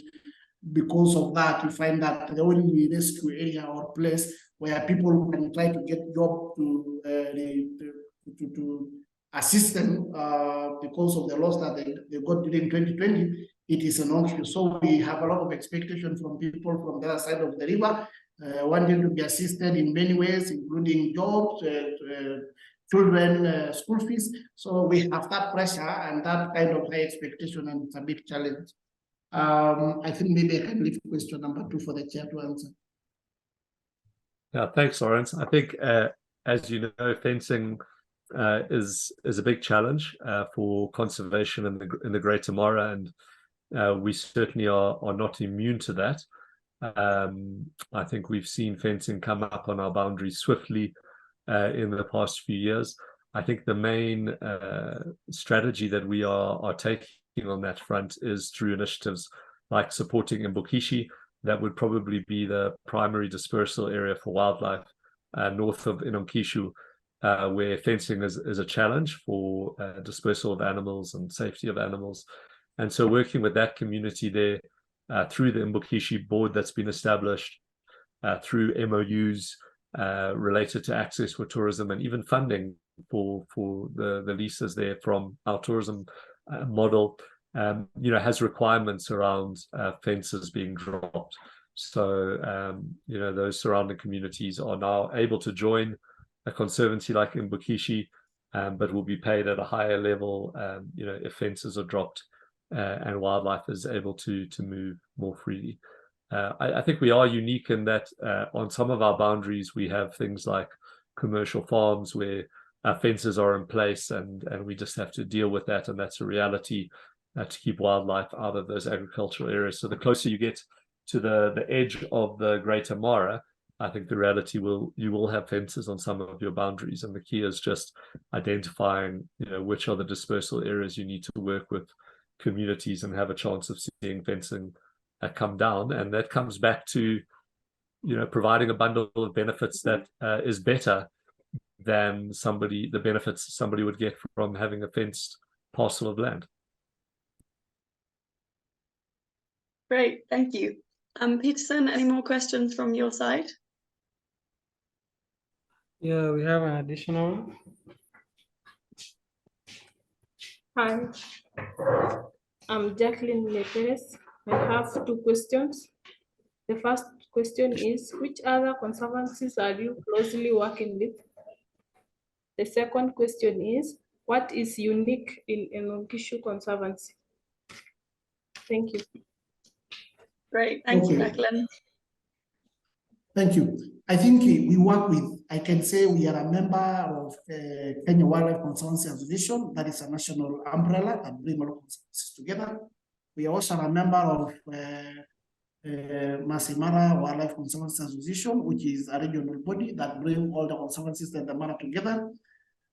because of that, you find that the only rescue area or place where people can try to get job to assist them because of the loss that they got during 2020, it is Enonkishu. So we have a lot of expectation from people from the other side of the river, wanting to be assisted in many ways, including jobs, children, school fees. So we have that pressure and that kind of high expectation, and it's a big challenge. I think maybe I can leave question number 2 for the chair to answer. Yeah, thanks, Lawrence. I think, as you know, fencing is a big challenge for conservation in the Greater Mara, and we certainly are not immune to that. I think we've seen fencing come up on our boundaries swiftly in the past few years. I think the main strategy that we are taking on that front is through initiatives like supporting Enonkishu. That would probably be the primary dispersal area for wildlife north of Enonkishu, where fencing is a challenge for dispersal of animals and safety of animals. And so working with that community there through the Enonkishu board that's been established, through MOUs related to access for tourism, and even funding for the leases there from our tourism model, has requirements around fences being dropped. So, those surrounding communities are now able to join a conservancy like Enonkishu, but will be paid at a higher level, if fences are dropped and wildlife is able to move more freely. I think we are unique in that on some of our boundaries, we have things like commercial farms where fences are in place, and we just have to deal with that, and that's a reality to keep wildlife out of those agricultural areas. So the closer you get to the edge of the Greater Mara, I think the reality you will have fences on some of your boundaries, and the key is just identifying, which are the dispersal areas you need to work with communities and have a chance of seeing fencing come down. And that comes back to, providing a bundle of benefits that is better than the benefits somebody would get from having a fenced parcel of land. Great, thank you. Peterson, any more questions from your side? Yeah, we have an additional one. Hi, I'm Jacqueline Leperes. I have 2 questions. The first question is, which other conservancies are you closely working with? The second question is, what is unique in Enonkishu Conservancy? Thank you. Great, thank you, Okay. Jacqueline. Thank you. I think we work with, I can say we are a member of Kenya Wildlife Conservancy Association. That is a national umbrella that brings all conservancies together. We are also a member of Masai Mara Wildlife Conservancy Association, which is a regional body that brings all the conservancies and the Mara together.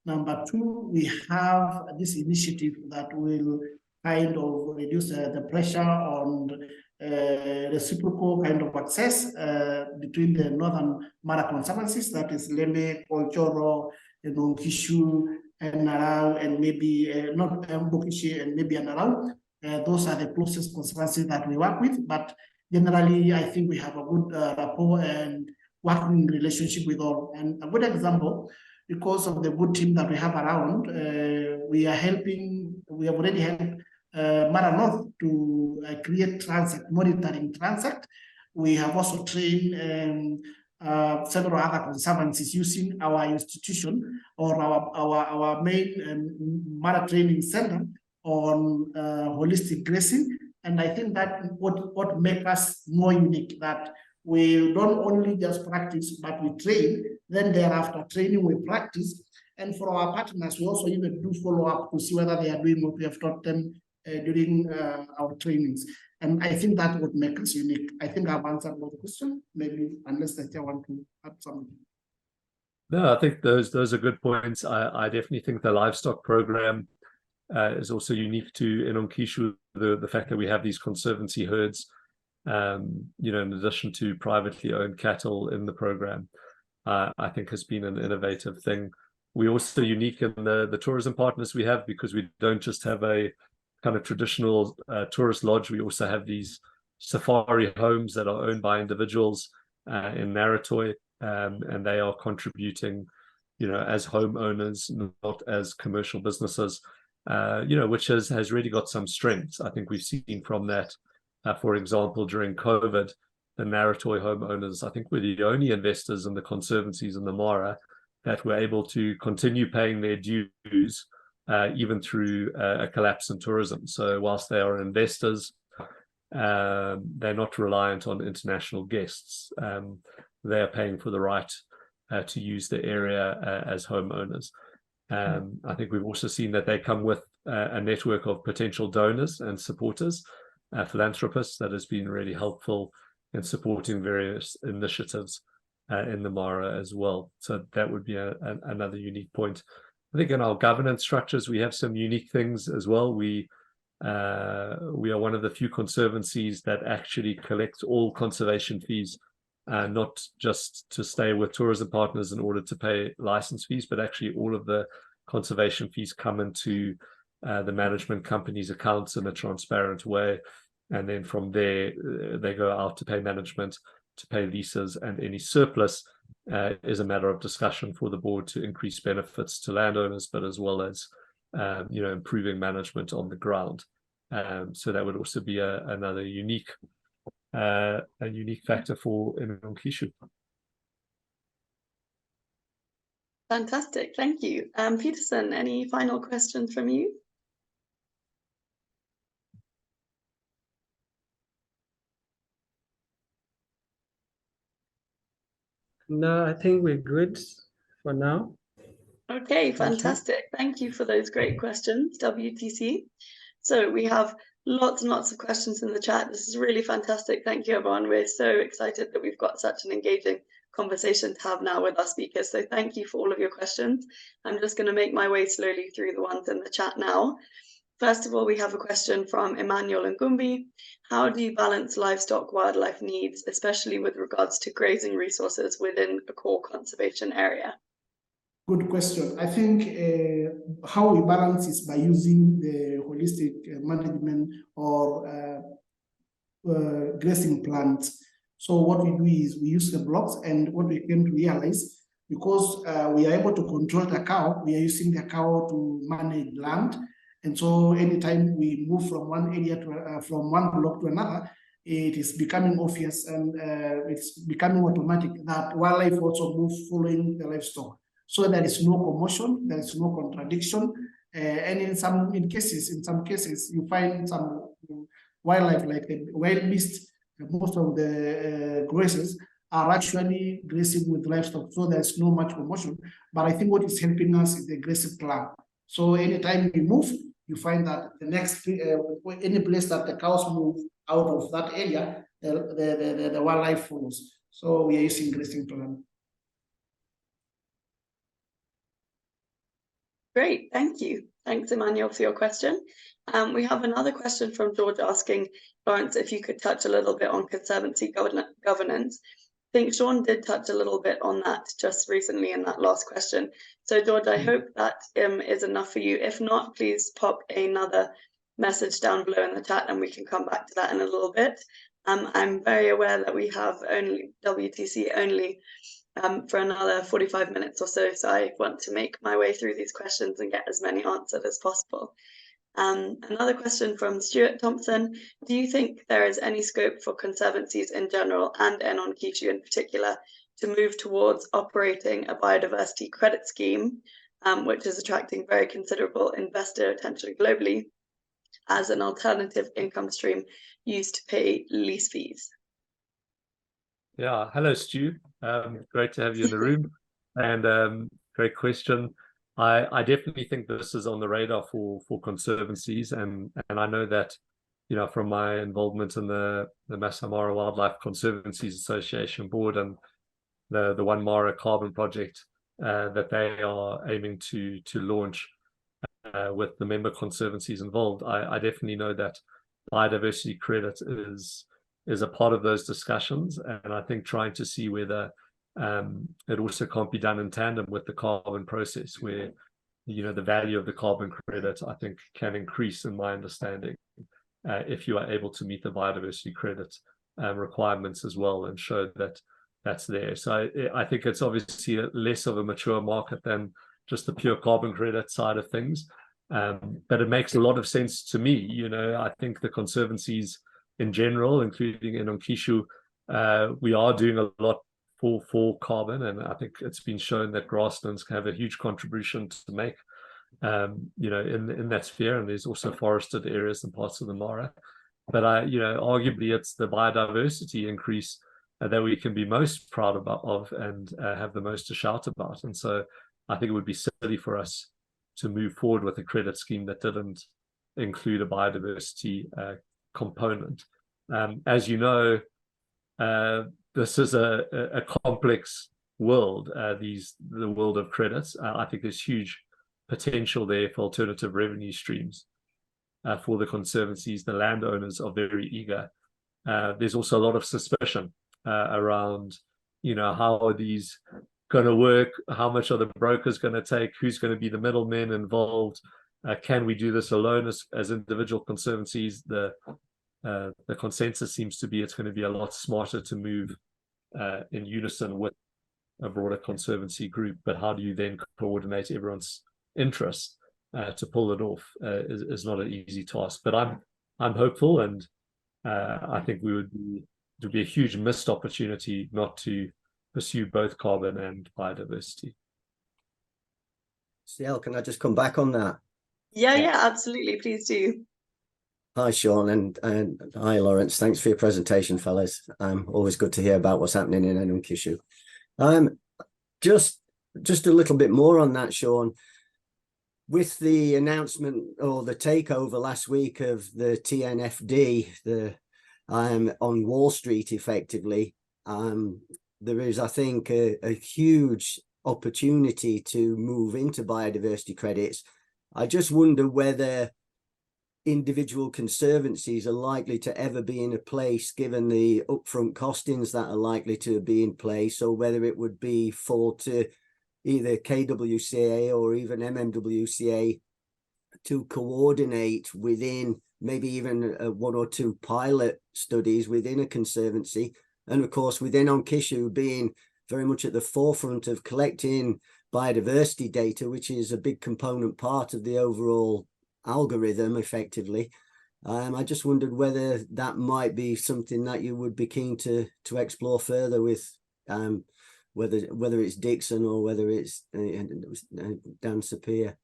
Number 2, we have this initiative that will kind of reduce the pressure on reciprocal kind of access between the northern Mara conservancies, that is Lembe, Olchoro, Enonkishu, and Narau, and maybe not Mbokishi and maybe Narau. Those are the closest conservancies that we work with, but generally, I think we have a good rapport and working relationship with all. And a good example, because of the good team that we have around, we have already helped Mara North to create transact, monitoring transact. We have also trained several other conservancies using our institution or our main Mara training center on holistic grazing. And I think that what makes us more unique, that we don't only just practice, but we train. Then thereafter training, we practice. And for our partners, we also even do follow up to see whether they are doing what we have taught them during our trainings. And I think that would make us unique. I think I've answered all the questions, maybe unless I want to add something. No, I think those are good points. I definitely think the livestock program is also unique to Enonkishu, the fact that we have these conservancy herds, in addition to privately owned cattle in the program, I think has been an innovative thing. We're also unique in the tourism partners we have, because we don't just have a kind of traditional tourist lodge. We also have these safari homes that are owned by individuals in Naratoy, and they are contributing, as homeowners, not as commercial businesses. Which has really got some strengths. I think we've seen from that, for example, during COVID, the Naratoy homeowners, I think, were the only investors in the conservancies in the Mara that were able to continue paying their dues, even through a collapse in tourism. So whilst they are investors, they're not reliant on international guests. They are paying for the right to use the area as homeowners. I think we've also seen that they come with a network of potential donors and supporters, philanthropists, that has been really helpful in supporting various initiatives in the Mara as well. So that would be another unique point. I think in our governance structures, we have some unique things as well. We are one of the few conservancies that actually collects all conservation fees, not just to stay with tourism partners in order to pay license fees, but actually all of the conservation fees come into the management company's accounts in a transparent way. And then from there, they go out to pay management, to pay leases, and any surplus is a matter of discussion for the board to increase benefits to landowners, but as well as improving management on the ground. So that would also be another unique factor for Enonkishu. Fantastic, thank you. Peterson, any final questions from you? No, I think we're good for now. Okay, fantastic. Thank you for those great questions, WTC. So we have lots and lots of questions in the chat. This is really fantastic. Thank you, everyone. We're so excited that we've got such an engaging conversation to have now with our speakers. So thank you for all of your questions. I'm just going to make my way slowly through the ones in the chat now. First of all, we have a question from Emmanuel Ngumbi. How do you balance livestock wildlife needs, especially with regards to grazing resources within a core conservation area? Good question. I think how we balance is by using the holistic management or grazing plans. So what we do is we use the blocks, and what we came to realize, because we are able to control the cow, we are using the cow to manage land. And so anytime we move from one area to from one block to another, it is becoming obvious, and it's becoming automatic that wildlife also moves following the livestock. So there is no commotion, there is no contradiction, and in some cases, you find some wildlife like the wild beast. Most of the grazers are actually grazing with livestock, so there's no much commotion. But I think what is helping us is the grazing plan. So anytime we move, you find that the next any place that the cows move out of that area, the wildlife follows. So we are using grazing plan. Great, thank you. Thanks, Emmanuel, for your question. We have another question from George asking, Lawrence, if you could touch a little bit on conservancy governance. think Sean did touch a little bit on that just recently in that last question. So George, I hope that is enough for you. If not, please pop another message down below in the chat and we can come back to that in a little bit. I'm very aware that we have only WTC only for another 45 minutes or so, so I want to make my way through these questions and get as many answered as possible. Another question from Stuart Thompson. Do you think there is any scope for conservancies in general and Enonkishu in particular to move towards operating a biodiversity credit scheme, which is attracting very considerable investor attention globally, as an alternative income stream used to pay lease fees? Yeah, hello, Stu. Great to have you in the room, and great question. I definitely think this is on the radar for conservancies, and I know that, you know, from my involvement in the Masai Mara Wildlife Conservancies Association board and the One Mara Carbon project that they are aiming to launch with the member conservancies involved. I definitely know that biodiversity credit is a part of those discussions, and I think trying to see whether it also can't be done in tandem with the carbon process, where, you know, the value of the carbon credit, I think, can increase, in my understanding, if you are able to meet the biodiversity credit requirements as well and show that that's there. So I think it's obviously less of a mature market than just the pure carbon credit side of things, but it makes a lot of sense to me. You know, I think the conservancies in general, including Enonkishu, we are doing a lot for carbon, and I think it's been shown that grasslands can have a huge contribution to make, you know, in that sphere. And there's also forested areas and parts of the Mara, but you know, arguably it's the biodiversity increase that we can be most proud of and have the most to shout about. And so I think it would be silly for us to move forward with a credit scheme that didn't include a biodiversity component. As you know, this is a complex world, the world of credits. I think there's huge potential there for alternative revenue streams for the conservancies. The landowners are very eager. There's also a lot of suspicion around, you know, how are these going to work? How much are the brokers going to take? Who's going to be the middlemen involved? Can we do this alone as individual conservancies? The consensus seems to be it's going to be a lot smarter to move in unison with a broader conservancy group. But how do you then coordinate everyone's interest to pull it off is not an easy task. But I'm hopeful, and I think it would be a huge missed opportunity not to pursue both carbon and biodiversity. CL, can I just come back on that? Yeah, absolutely. Please do. Hi, Sean, and hi, Lawrence. Thanks for your presentation, fellas. Always good to hear about what's happening in Enonkishu. Just a little bit more on that, Sean. With the announcement or the takeover last week of the TNFD, on Wall Street, effectively, there is, I think, a huge opportunity to move into biodiversity credits. I just wonder whether individual conservancies are likely to ever be in a place, given the upfront costings that are likely to be in place, or whether it would be fall to either KWCA or even MMWCA to coordinate within maybe even one or two pilot studies within a conservancy. And of course, within Enonkishu being very much at the forefront of collecting biodiversity data, which is a big component part of the overall algorithm, effectively. I just wondered whether that might be something that you would be keen to explore further with, whether it's Dixon or whether it's Dan Sapir.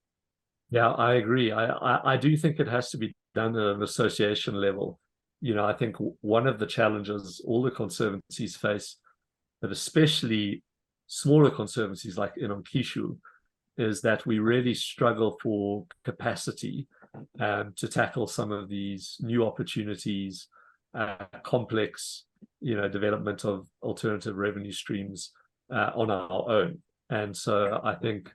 Yeah, I agree. I do think it has to be done at an association level. You know, I think one of the challenges all the conservancies face, but especially smaller conservancies like Enonkishu, is that we really struggle for capacity to tackle some of these new opportunities, complex, you know, development of alternative revenue streams on our own. And so I think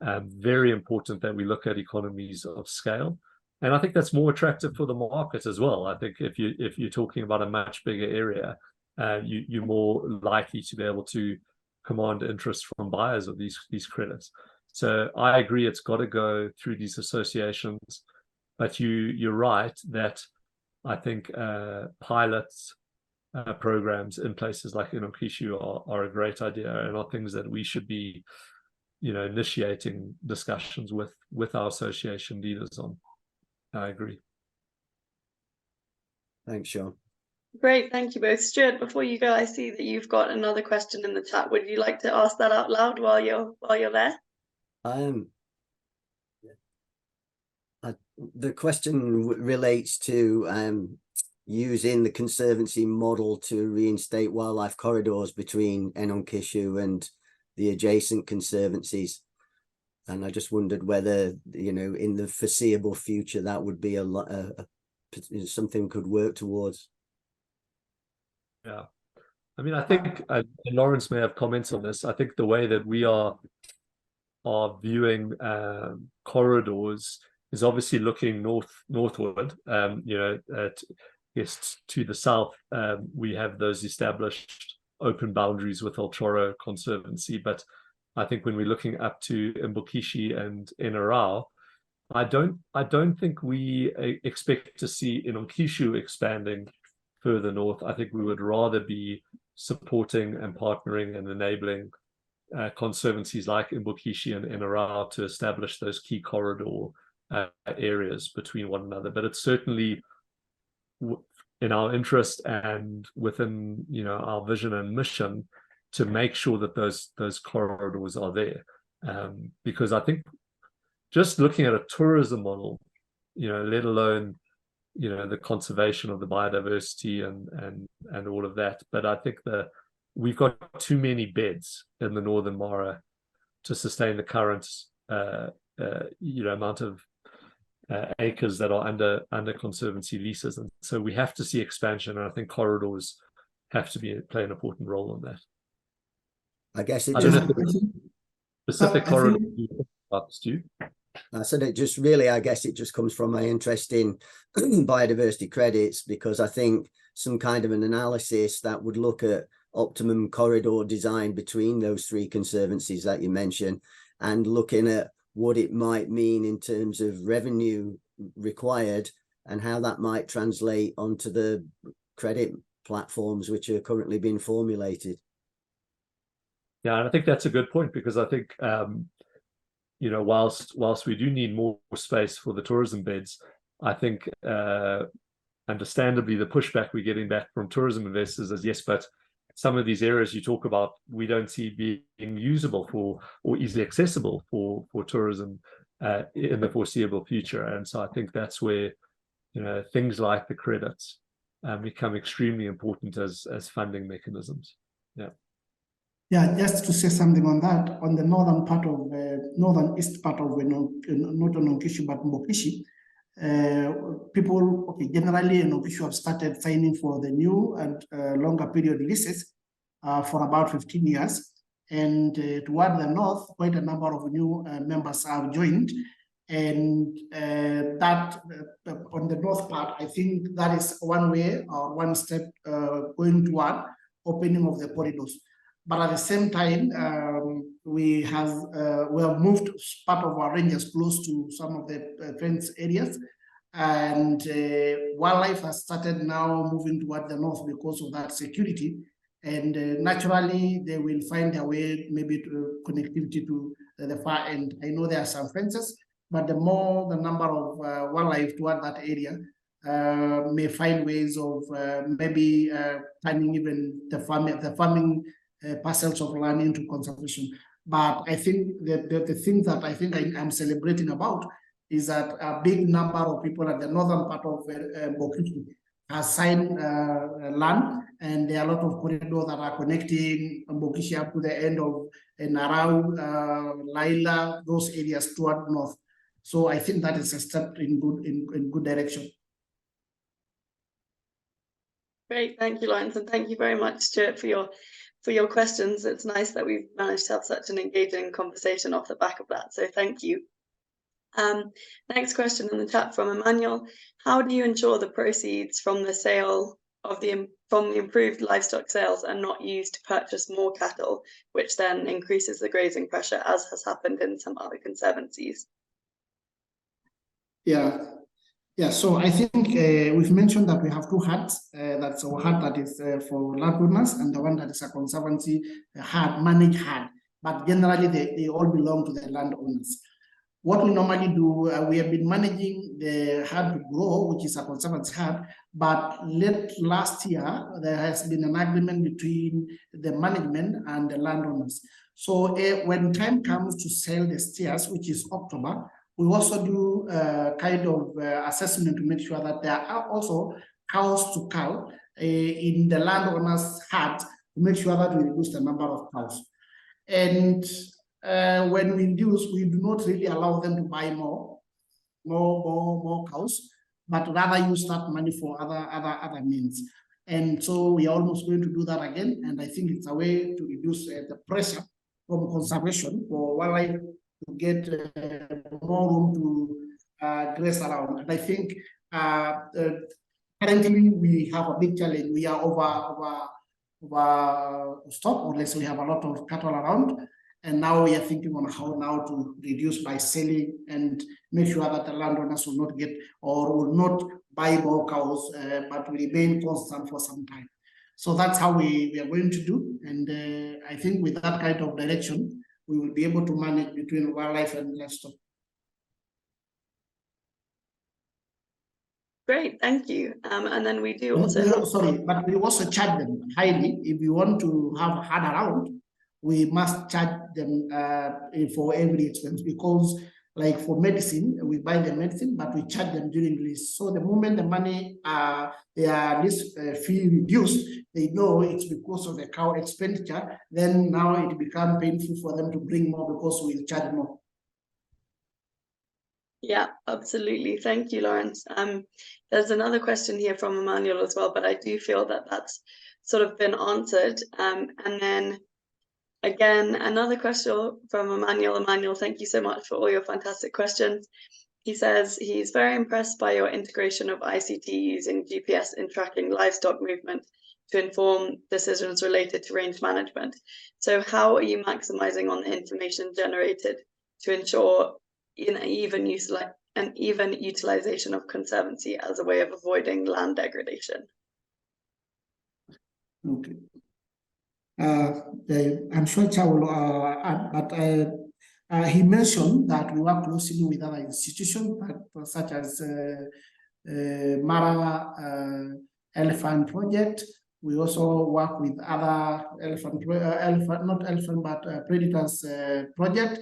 very important that we look at economies of scale. And I think that's more attractive for the market as well. I think if you're talking about a much bigger area, you're more likely to be able to command interest from buyers of these credits. So I agree, it's got to go through these associations, but you're right that I think pilots programs in places like Enonkishu are a great idea, and are things that we should be, initiating discussions with our association leaders on. I agree. Thanks, Sean. Great, thank you both. Stuart, before you go, I see that you've got another question in the chat. Would you like to ask that out loud while you're there? The question relates to using the Conservancy model to reinstate wildlife corridors between Enonkishu and the adjacent conservancies. And I just wondered whether, in the foreseeable future, that would be something could work towards. Yeah. I mean, I think Lawrence may have comments on this. I think the way that we are viewing corridors is obviously looking northward. Yes, to the south, we have those established open boundaries with Altoro Conservancy. But I think when we're looking up to Mbokishi and Enarao, I don't think we expect to see Enonkishu expanding further north. I think we would rather be supporting and partnering and enabling conservancies like Mbokishi and Enarao to establish those key corridor areas between one another. But it's certainly in our interest and within our vision and mission to make sure that those corridors are there, because I think just looking at a tourism model, let alone the conservation of the biodiversity and all of that, but I think that we've got too many beds in the Northern Mara to sustain the current amount of acres that are under conservancy leases, and so we have to see expansion, and I think corridors have to play an important role in that. I guess it specific corridor. Stu? I said it just really, I guess it just comes from my interest in biodiversity credits, because I think some kind of an analysis that would look at optimum corridor design between those three conservancies that you mentioned, and looking at what it might mean in terms of revenue required and how that might translate onto the credit platforms which are currently being formulated. Yeah, and I think that's a good point, because I think whilst we do need more space for the tourism beds, I think understandably the pushback we're getting back from tourism investors is, yes, but some of these areas you talk about we don't see being usable for or easily accessible for tourism in the foreseeable future. And so I think that's where things like the credits become extremely important as funding mechanisms. Yeah, just to say something on that, on the northern part of northeast part of not Enonkishu but Mbokishi, people generally Enonkishu have started signing for the new and longer period leases for about 15 years, and toward the north, quite a number of new members have joined, and that on the north part, I think that is one way or one step going toward opening of the corridors. But at the same time, we have moved part of our rangers close to some of the fence areas, and wildlife has started now moving toward the north because of that security. And naturally, they will find their way maybe to connectivity to the far end. I know there are some fences, but the more the number of wildlife toward that area may find ways of maybe turning even the farming parcels of land into conservation. But I think the thing that I think I'm celebrating about is that a big number of people at the northern part of Mbokishi has signed land, and there are a lot of corridors that are connecting Mbokishi up to the end of Enarao, Laila, those areas toward north. So I think that is a step in good direction. Great, thank you, Lawrence, and thank you very much, Stuart, for your questions. It's nice that we've managed to have such an engaging conversation off the back of that, so thank you. Next question in the chat from Emmanuel: how do you ensure the proceeds from the sale from the improved livestock sales are not used to purchase more cattle, which then increases the grazing pressure, as has happened in some other conservancies? Yeah. Yeah, so I think we've mentioned that we have two herds. That's a herd that is for landowners and the one that is a conservancy herd, managed herd. But generally, they all belong to the landowners. What we normally do, we have been managing the herd to grow, which is a conservancy herd. But last year, there has been an agreement between the management and the landowners. So when time comes to sell the steers, which is October, we also do kind of assessment to make sure that there are also cows to cow in the landowner's herd to make sure that we reduce the number of cows. And when we reduce, we do not really allow them to buy more cows, but rather use that money for other means. And so we are almost going to do that again. And I think it's a way to reduce the pressure from conservation for wildlife to get more room to graze around. And I think currently we have a big challenge. We are over stock, unless we have a lot of cattle around. And now we are thinking on how now to reduce by selling and make sure that the landowners will not get or will not buy more cows, but will remain constant for some time. So that's how we are going to do. And I think with that kind of direction, we will be able to manage between wildlife and livestock. Great, thank you. And then we do also but we also charge them highly. If we want to have a herd around, we must charge them for every expense, because like for medicine, we buy the medicine, but we charge them during release. So the moment the money, their list fee reduced, they know it's because of the cow expenditure, then now it becomes painful for them to bring more because we'll charge more. Yeah, absolutely. Thank you, Lawrence. There's another question here from Emmanuel as well, but I do feel that that's sort of been answered. And then again, another question from Emmanuel. Emmanuel, thank you so much for all your fantastic questions. He says he's very impressed by your integration of ICT using GPS in tracking livestock movement to inform decisions related to range management. So how are you maximizing on the information generated to ensure an even utilization of conservancy as a way of avoiding land degradation? Okay. I'm sure Cha will add, but he mentioned that we work closely with other institutions such as Mara Elephant Project. We also work with other predators project.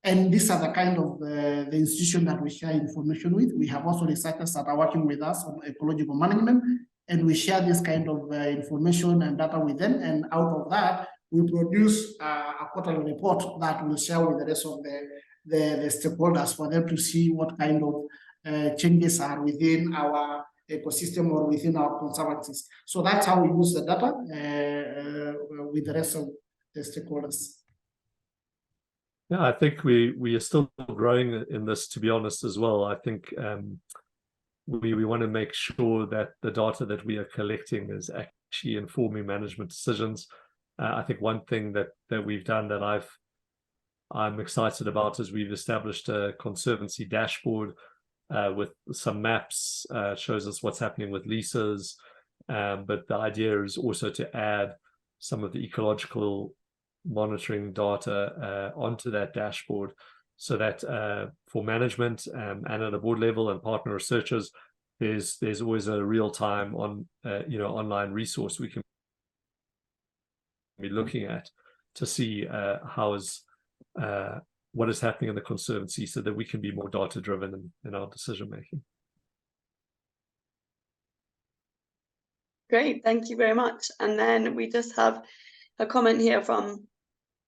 And these are the kind of the institution that we share information with. We have also researchers that are working with us on ecological management, and we share this kind of information and data with them. And out of that, we produce a quarterly report that we'll share with the rest of the stakeholders for them to see what kind of changes are within our ecosystem or within our conservancies. So that's how we use the data with the rest of the stakeholders. Yeah, I think we are still growing in this, to be honest, as well. I think we want to make sure that the data that we are collecting is actually informing management decisions. I think one thing that we've done that I'm excited about is we've established a conservancy dashboard with some maps, shows us what's happening with leases. But the idea is also to add some of the ecological monitoring data onto that dashboard, so that for management and at a board level and partner researchers, there's always a real-time online resource we can be looking at to see what is happening in the conservancy, so that we can be more data driven in our decision making. Great, thank you very much. And then we just have a comment here from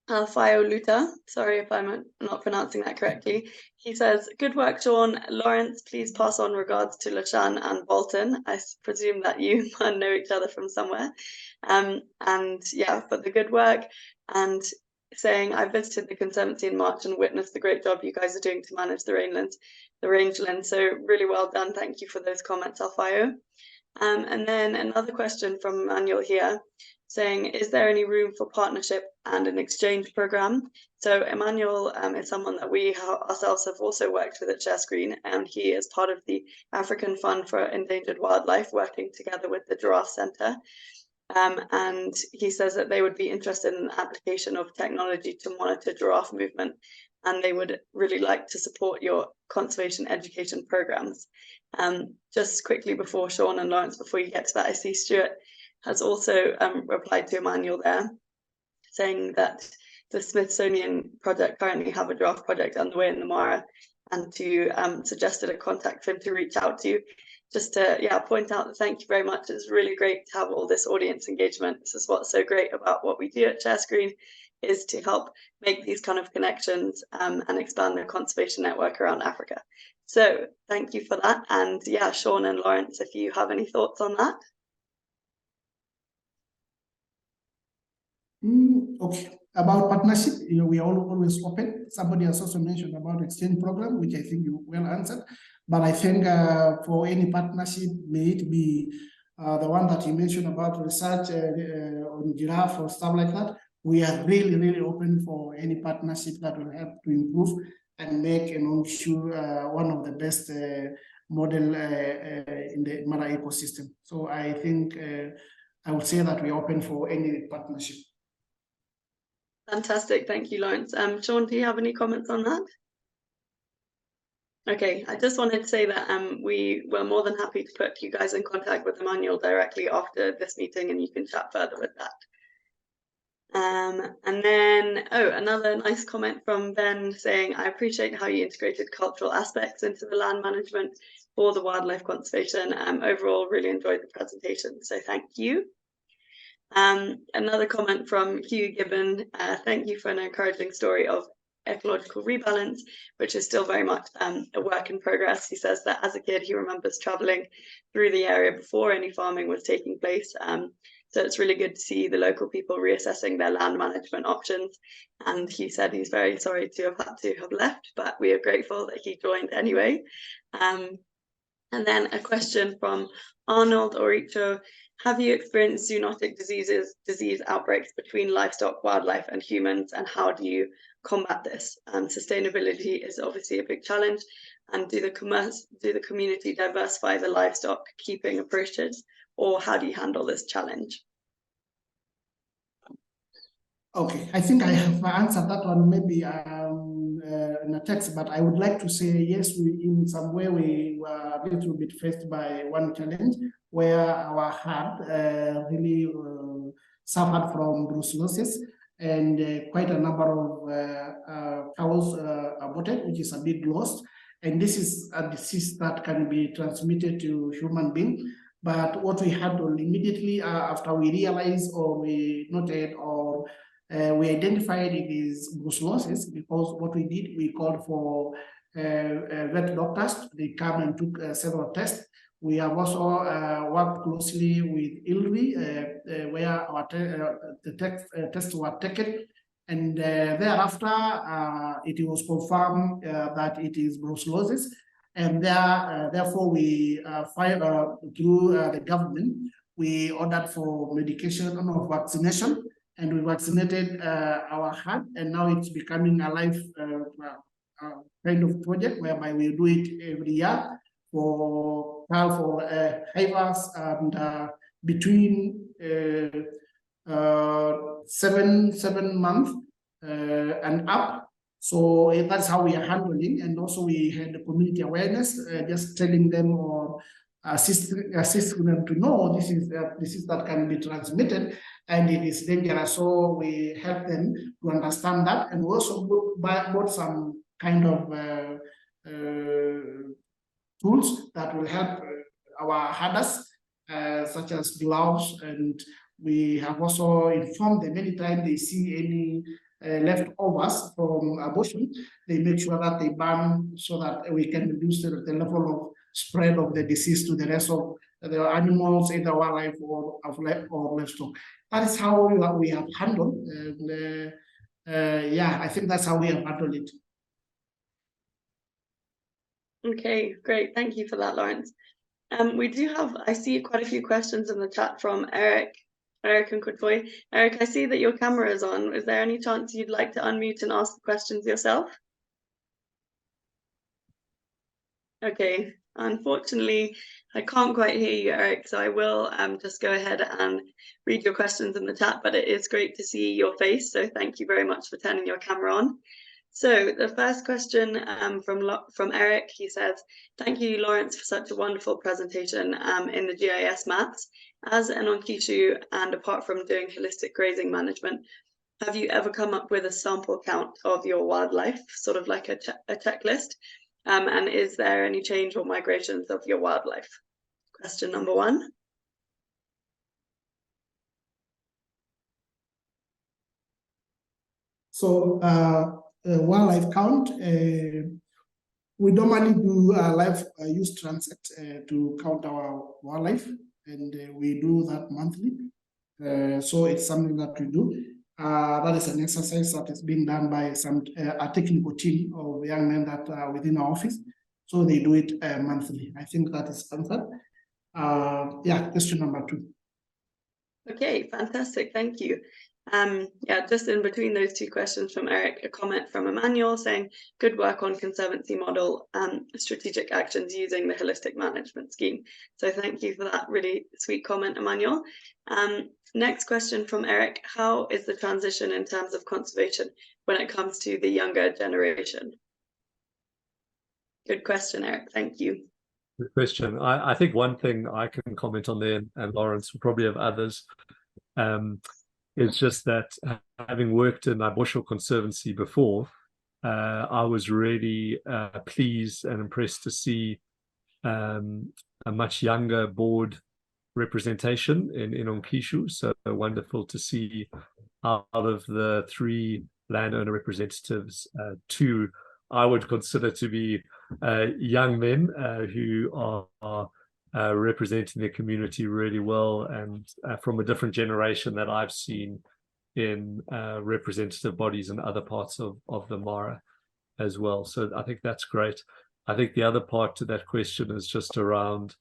Alfayo Luta. Sorry if I'm not pronouncing that correctly. He says, good work, Sean. Lawrence, please pass on regards to Lashan and Bolton. I presume that you know each other from somewhere. And yeah, for the good work. And saying, I visited the Conservancy in March and witnessed the great job you guys are doing to manage the rangelands. So really well done. Thank you for those comments, Alfayo. And then another question from Emmanuel here, saying, is there any room for partnership and an exchange program? So Emmanuel is someone that we ourselves have also worked with at ShareScreen, and he is part of the African Fund for Endangered Wildlife, working together with the Giraffe Centre. And he says that they would be interested in the application of technology to monitor giraffe movement, and they would really like to support your conservation education programs. Just quickly before Sean and Lawrence, before you get to that, I see Stuart has also replied to Emmanuel there, saying that the Smithsonian project currently have a giraffe project underway in the Mara, and to suggested a contact for him to reach out to. Just to point out that thank you very much. It's really great to have all this audience engagement. This is what's so great about what we do at ShareScreen, is to help make these kind of connections and expand the conservation network around Africa. So thank you for that. And yeah, Sean and Lawrence, if you have any thoughts on that. Okay, about partnership, we are always open. Somebody has also mentioned about exchange program, which I think you well answered. But I think for any partnership, may it be the one that you mentioned about research on giraffe or stuff like that, we are really, really open for any partnership that will help to improve and make Enonkishu one of the best model in the Mara ecosystem. So I think I would say that we are open for any partnership. Fantastic, thank you, Lawrence. Sean, do you have any comments on that? Okay, I just wanted to say that we were more than happy to put you guys in contact with Emmanuel directly after this meeting, and you can chat further with that. And then, another nice comment from Ben saying, I appreciate how you integrated cultural aspects into the land management for the wildlife conservation. Overall, really enjoyed the presentation, so thank you. Another comment from Hugh Gibbon, thank you for an encouraging story of ecological rebalance, which is still very much a work in progress. He says that as a kid, he remembers traveling through the area before any farming was taking place. So it's really good to see the local people reassessing their land management options. And he said he's very sorry to have had to have left, but we are grateful that he joined anyway. And then a question from Arnold Oricho. Have you experienced zoonotic disease outbreaks between livestock, wildlife, and humans, and how do you combat this? Sustainability is obviously a big challenge, and do the community diversify the livestock keeping approaches, or how do you handle this challenge? Okay, I think I have answered that one maybe in a text, but I would like to say yes, in some way we were a little bit faced by one challenge where our herd really suffered from brucellosis, and quite a number of cows aborted, which is a big loss. And this is a disease that can be transmitted to human beings. But what we had immediately after we realized or we noted or we identified it is brucellosis, because what we did, we called for vet doctors. They come and took several tests. We have also worked closely with ILRI, where our tests were taken. And thereafter, it was confirmed that it is brucellosis. And therefore, we filed through the government, we ordered for medication or vaccination, and we vaccinated our herd. And now it's becoming a live kind of project whereby we do it every year for heifers and between 7 months and up. So that's how we are handling. And also we had the community awareness, just telling them or assisting them to know this is that can be transmitted and it is dangerous. So we help them to understand that, and we also bought some kind of tools that will help our herders, such as gloves, and we have also informed them anytime they see any leftovers from abortion, they make sure that they burn so that we can reduce the level of spread of the disease to the rest of the animals, either wildlife or livestock. That is how we have handled. And, yeah, I think that's how we have handled it. Okay, great. Thank you for that, Lawrence. We do have, I see quite a few questions in the chat from Eric and Kutfoy. Eric, I see that your camera is on. Is there any chance you'd like to unmute and ask the questions yourself? Okay, unfortunately, I can't quite hear you, Eric, so I will just go ahead and read your questions in the chat, but it is great to see your face, so thank you very much for turning your camera on. So the first question from Eric, he says, thank you, Lawrence, for such a wonderful presentation in the GIS maps. As Enonkishu, and apart from doing holistic grazing management, have you ever come up with a sample count of your wildlife, sort of like a checklist? And is there any change or migrations of your wildlife? Question number one. So wildlife count, we normally do live use transit to count our wildlife, and we do that monthly. So it's something that we do. That is an exercise that is being done by a technical team of young men that are within our office. So they do it monthly. I think that is answered. Yeah, question number 2. Okay, fantastic. Thank you. Yeah, just in between those two questions from Eric, a comment from Emmanuel saying, good work on conservancy model and strategic actions using the holistic management scheme. So thank you for that really sweet comment, Emmanuel. Next question from Eric, how is the transition in terms of conservation when it comes to the younger generation? Good question, Eric. Thank you. Good question. I think one thing I can comment on there, and Lawrence will probably have others, it's just that having worked in my bushel conservancy before, I was really pleased and impressed to see a much younger board representation in Enonkishu. So wonderful to see out of the 3 landowner representatives, 2 I would consider to be young men who are representing their community really well, and from a different generation that I've seen in representative bodies in other parts of the Mara as well. So I think that's great. I think the other part to that question is just around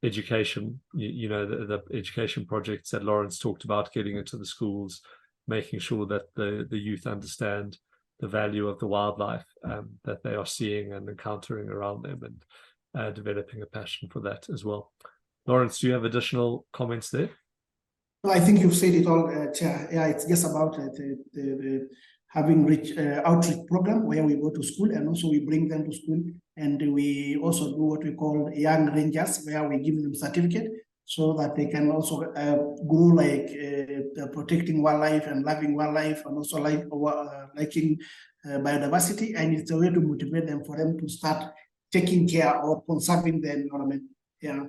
education. You know, the education projects that Lawrence talked about, getting into the schools, making sure that the youth understand the value of the wildlife that they are seeing and encountering around them, and developing a passion for that as well. Lawrence, do you have additional comments there? No, I think you've said it all, Chair. Yeah, it's just about the having rich outreach program where we go to school, and also we bring them to school, and we also do what we call young rangers, where we give them certificate so that they can also grow like protecting wildlife and loving wildlife, and also liking biodiversity. And it's a way to motivate them for them to start taking care or conserving the environment. Yeah.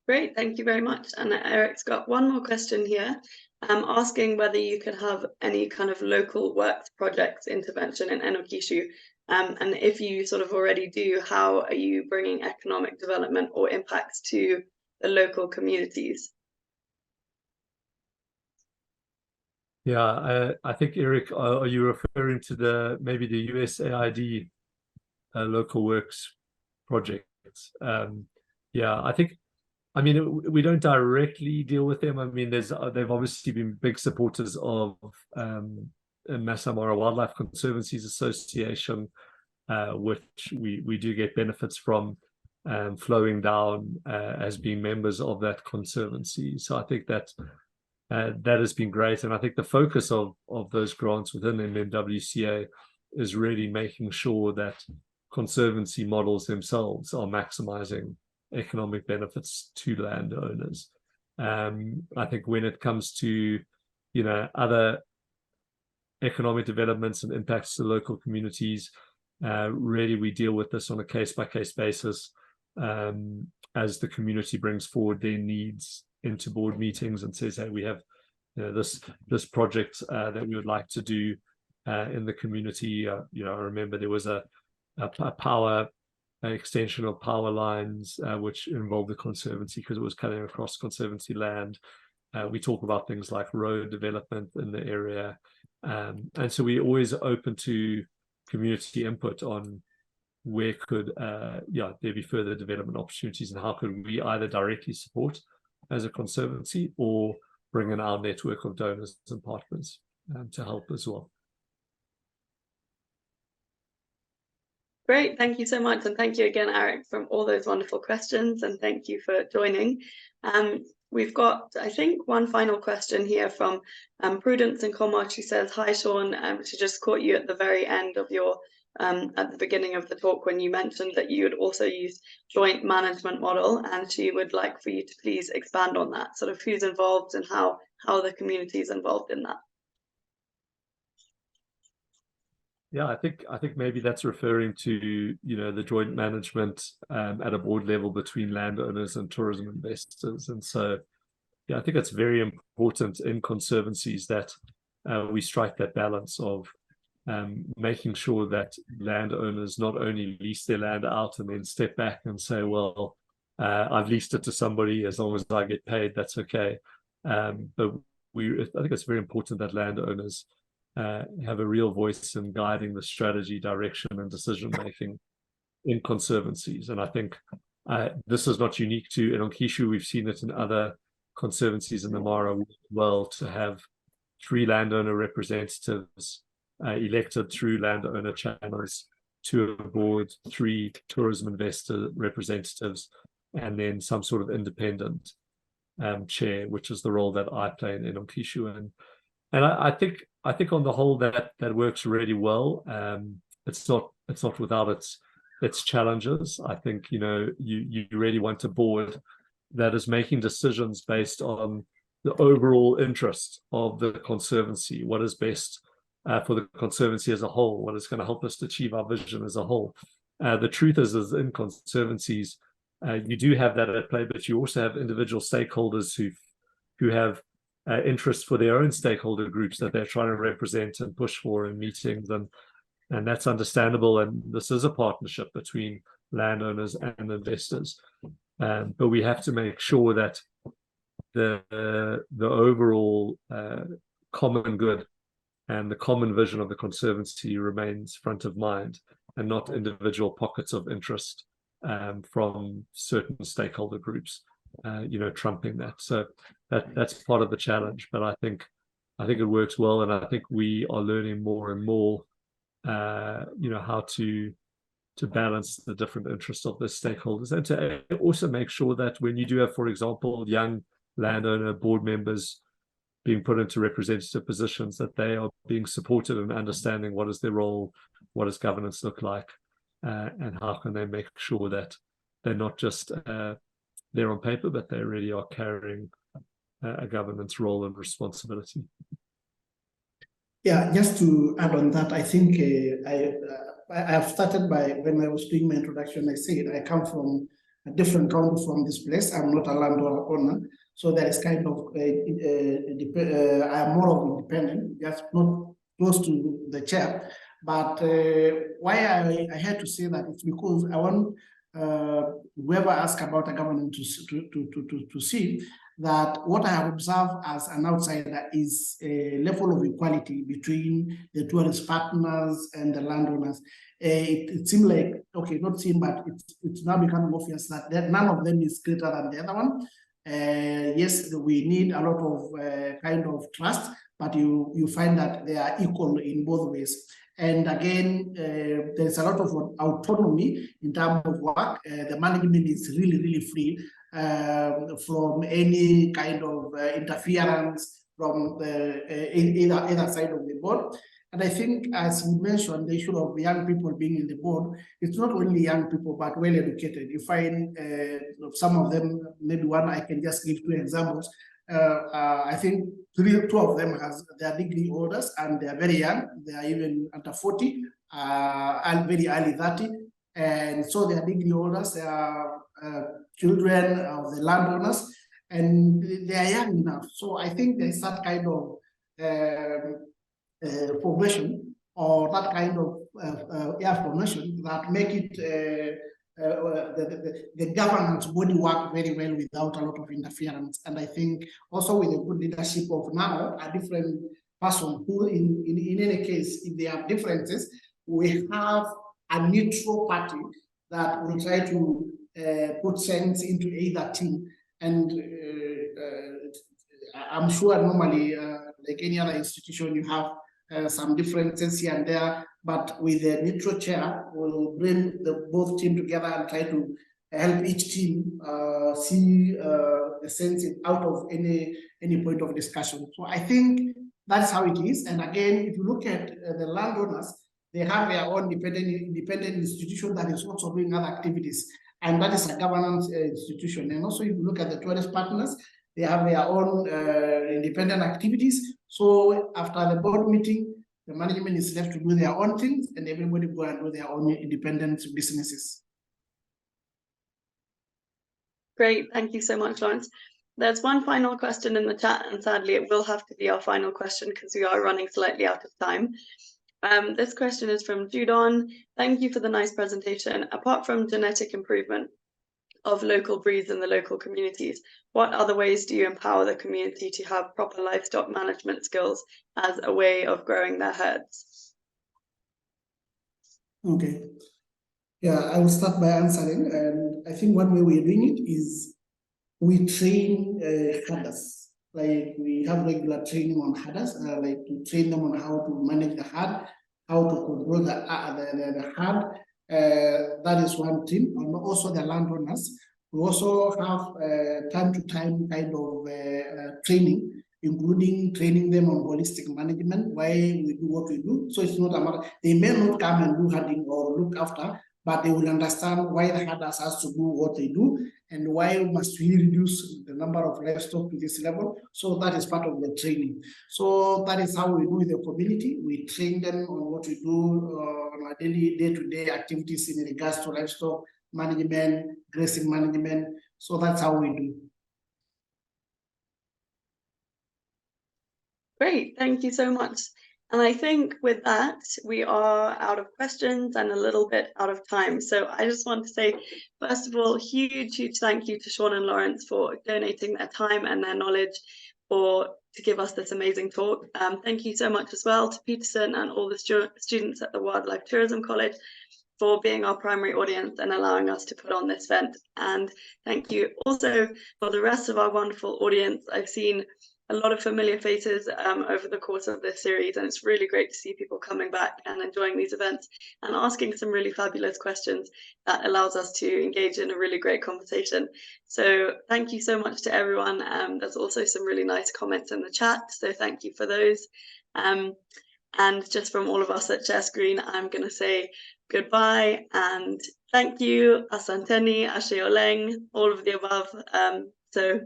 Great, thank you very much. And Eric's got one more question here, asking whether you could have any kind of local works projects intervention in Enonkishu. And if you sort of already do, how are you bringing economic development or impacts to the local communities? Yeah, I think, Eric, are you referring to maybe the USAID local works projects? Yeah, I think, I mean, we don't directly deal with them. I mean, they've obviously been big supporters of Masai Mara Wildlife Conservancies Association, which we do get benefits from flowing down as being members of that conservancy. So I think that has been great. And I think the focus of those grants within MMWCA is really making sure that conservancy models themselves are maximizing economic benefits to landowners. I think when it comes to, you know, other economic developments and impacts to local communities, really we deal with this on a case-by-case basis as the community brings forward their needs into board meetings and says, hey, we have, you know, this project that we would like to do in the community. You know, I remember there was a power extension of power lines which involved the conservancy because it was cutting across conservancy land. We talk about things like road development in the area, and so we're always open to community input on where could there be further development opportunities, and how could we either directly support as a conservancy or bring in our network of donors and partners to help as well. Great, thank you so much, and thank you again, Eric, for all those wonderful questions, and thank you for joining. We've got, I think, one final question here from Prudence in Commerce. She says, "Hi, Sean. She just caught you at the very end of your, at the beginning of the talk when you mentioned that you would also use joint management model, and she would like for you to please expand on that, sort of who's involved and how the community is involved in that." Yeah, I think maybe that's referring to, the joint management at a board level between landowners and tourism investors. And so, yeah, I think it's very important in conservancies that we strike that balance of making sure that landowners not only lease their land out and then step back and say, well, I've leased it to somebody, as long as I get paid, that's okay. But I think it's very important that landowners have a real voice in guiding the strategy, direction, and decision making in conservancies. And I think this is not unique to Enonkishu. We've seen it in other conservancies in the Mara well, to have 3 landowner representatives elected through landowner channels, 2 a board, 3 tourism investor representatives, and then some sort of independent chair, which is the role that I play in Enonkishu. And I think on the whole that works really well. It's not without its challenges. I think you really want a board that is making decisions based on the overall interest of the conservancy, what is best for the conservancy as a whole, what is going to help us to achieve our vision as a whole. The truth is in conservancies, you do have that at play, but you also have individual stakeholders who have interests for their own stakeholder groups that they're trying to represent and push for in meetings, and that's understandable. And this is a partnership between landowners and investors, but we have to make sure that the overall common good and the common vision of the conservancy remains front of mind, and not individual pockets of interest from certain stakeholder groups trumping that. So that's part of the challenge, but I think it works well, and I think we are learning more and more how to balance the different interests of the stakeholders, and to also make sure that when you do have, for example, young landowner board members being put into representative positions, that they are being supported and understanding what is their role, what does governance look like, and how can they make sure that they're not just there on paper, but they really are carrying a governance role and responsibility. Yeah, just to add on that, I think I have started by, when I was doing my introduction, I said I come from a different county from this place. I'm not a landowner, so there is kind of I am more of independent, just not close to the chair. But why I had to say that, it's because I want whoever asks about a government to see that what I have observed as an outsider is a level of equality between the tourist partners and the landowners. It seemed like, okay, not seen, but it's now becoming obvious that none of them is greater than the other one. Yes, we need a lot of kind of trust, but you find that they are equal in both ways. And again, there's a lot of autonomy in terms of work. The management is really, really free from any kind of interference from either side of the board. And I think, as you mentioned, the issue of young people being in the board, it's not only young people, but well educated. You find some of them, maybe one, I can just give 2 examples. I think 2 of them has their degree holders, and they are very young. They are even under 40, and very early 30. And so they are degree holders. They are children of the landowners, and they are young enough. So I think there is that kind of formation, or that kind of formation that make it the governance body work very well without a lot of interference. And I think also with the good leadership of now, a different person who in any case, if they have differences, we have a neutral party that will try to put sense into either team. And I'm sure normally, like any other institution, you have some differences here and there, but with the neutral chair, we'll bring the both team together and try to help each team see the sense out of any point of discussion. So I think that's how it is. And again, if you look at the landowners, they have their own independent institution that is also doing other activities, and that is a governance institution. And also, if you look at the tourist partners, they have their own independent activities. So after the board meeting, the management is left to do their own things, and everybody go and do their own independent businesses. Great, thank you so much, Lawrence. There's one final question in the chat, and sadly it will have to be our final question because we are running slightly out of time. This question is from Judon. Thank you for the nice presentation. Apart from genetic improvement of local breeds in the local communities, what other ways do you empower the community to have proper livestock management skills as a way of growing their herds? Okay. Yeah, I will start by answering. And I think one way we're doing it is we train herders. Like we have regular training on herders, like to train them on how to manage the herd, how to control the herd. That is one thing. And also the landowners. We also have time to time kind of training, including training them on holistic management, why we do what we do. So it's not a matter, they may not come and do herding or look after, but they will understand why the herders has to do what they do and why must we reduce the number of livestock to this level. So that is part of the training. So that is how we do with the community. We train them on what we do on our daily day-to-day activities in regards to livestock management, grazing management. So that's how we do. Great, thank you so much. And I think with that, we are out of questions and a little bit out of time. So I just want to say, first of all, huge thank you to Sean and Lawrence for donating their time and their knowledge to give us this amazing talk. Thank you so much as well to Peterson and all the students at the Wildlife Tourism College for being our primary audience and allowing us to put on this event. And thank you also for the rest of our wonderful audience. I've seen a lot of familiar faces over the course of this series, and it's really great to see people coming back and enjoying these events and asking some really fabulous questions that allows us to engage in a really great conversation. So thank you so much to everyone. There's also some really nice comments in the chat, so thank you for those. And just from all of us at Share Screen, I'm going to say goodbye and thank you, asanteni, asheoleng, all of the above. So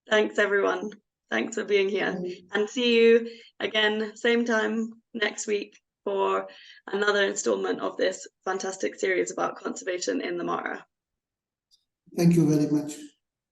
thanks everyone. Thanks for being here, and see you again same time next week for another installment of this fantastic series about conservation in the Mara. Thank you very much.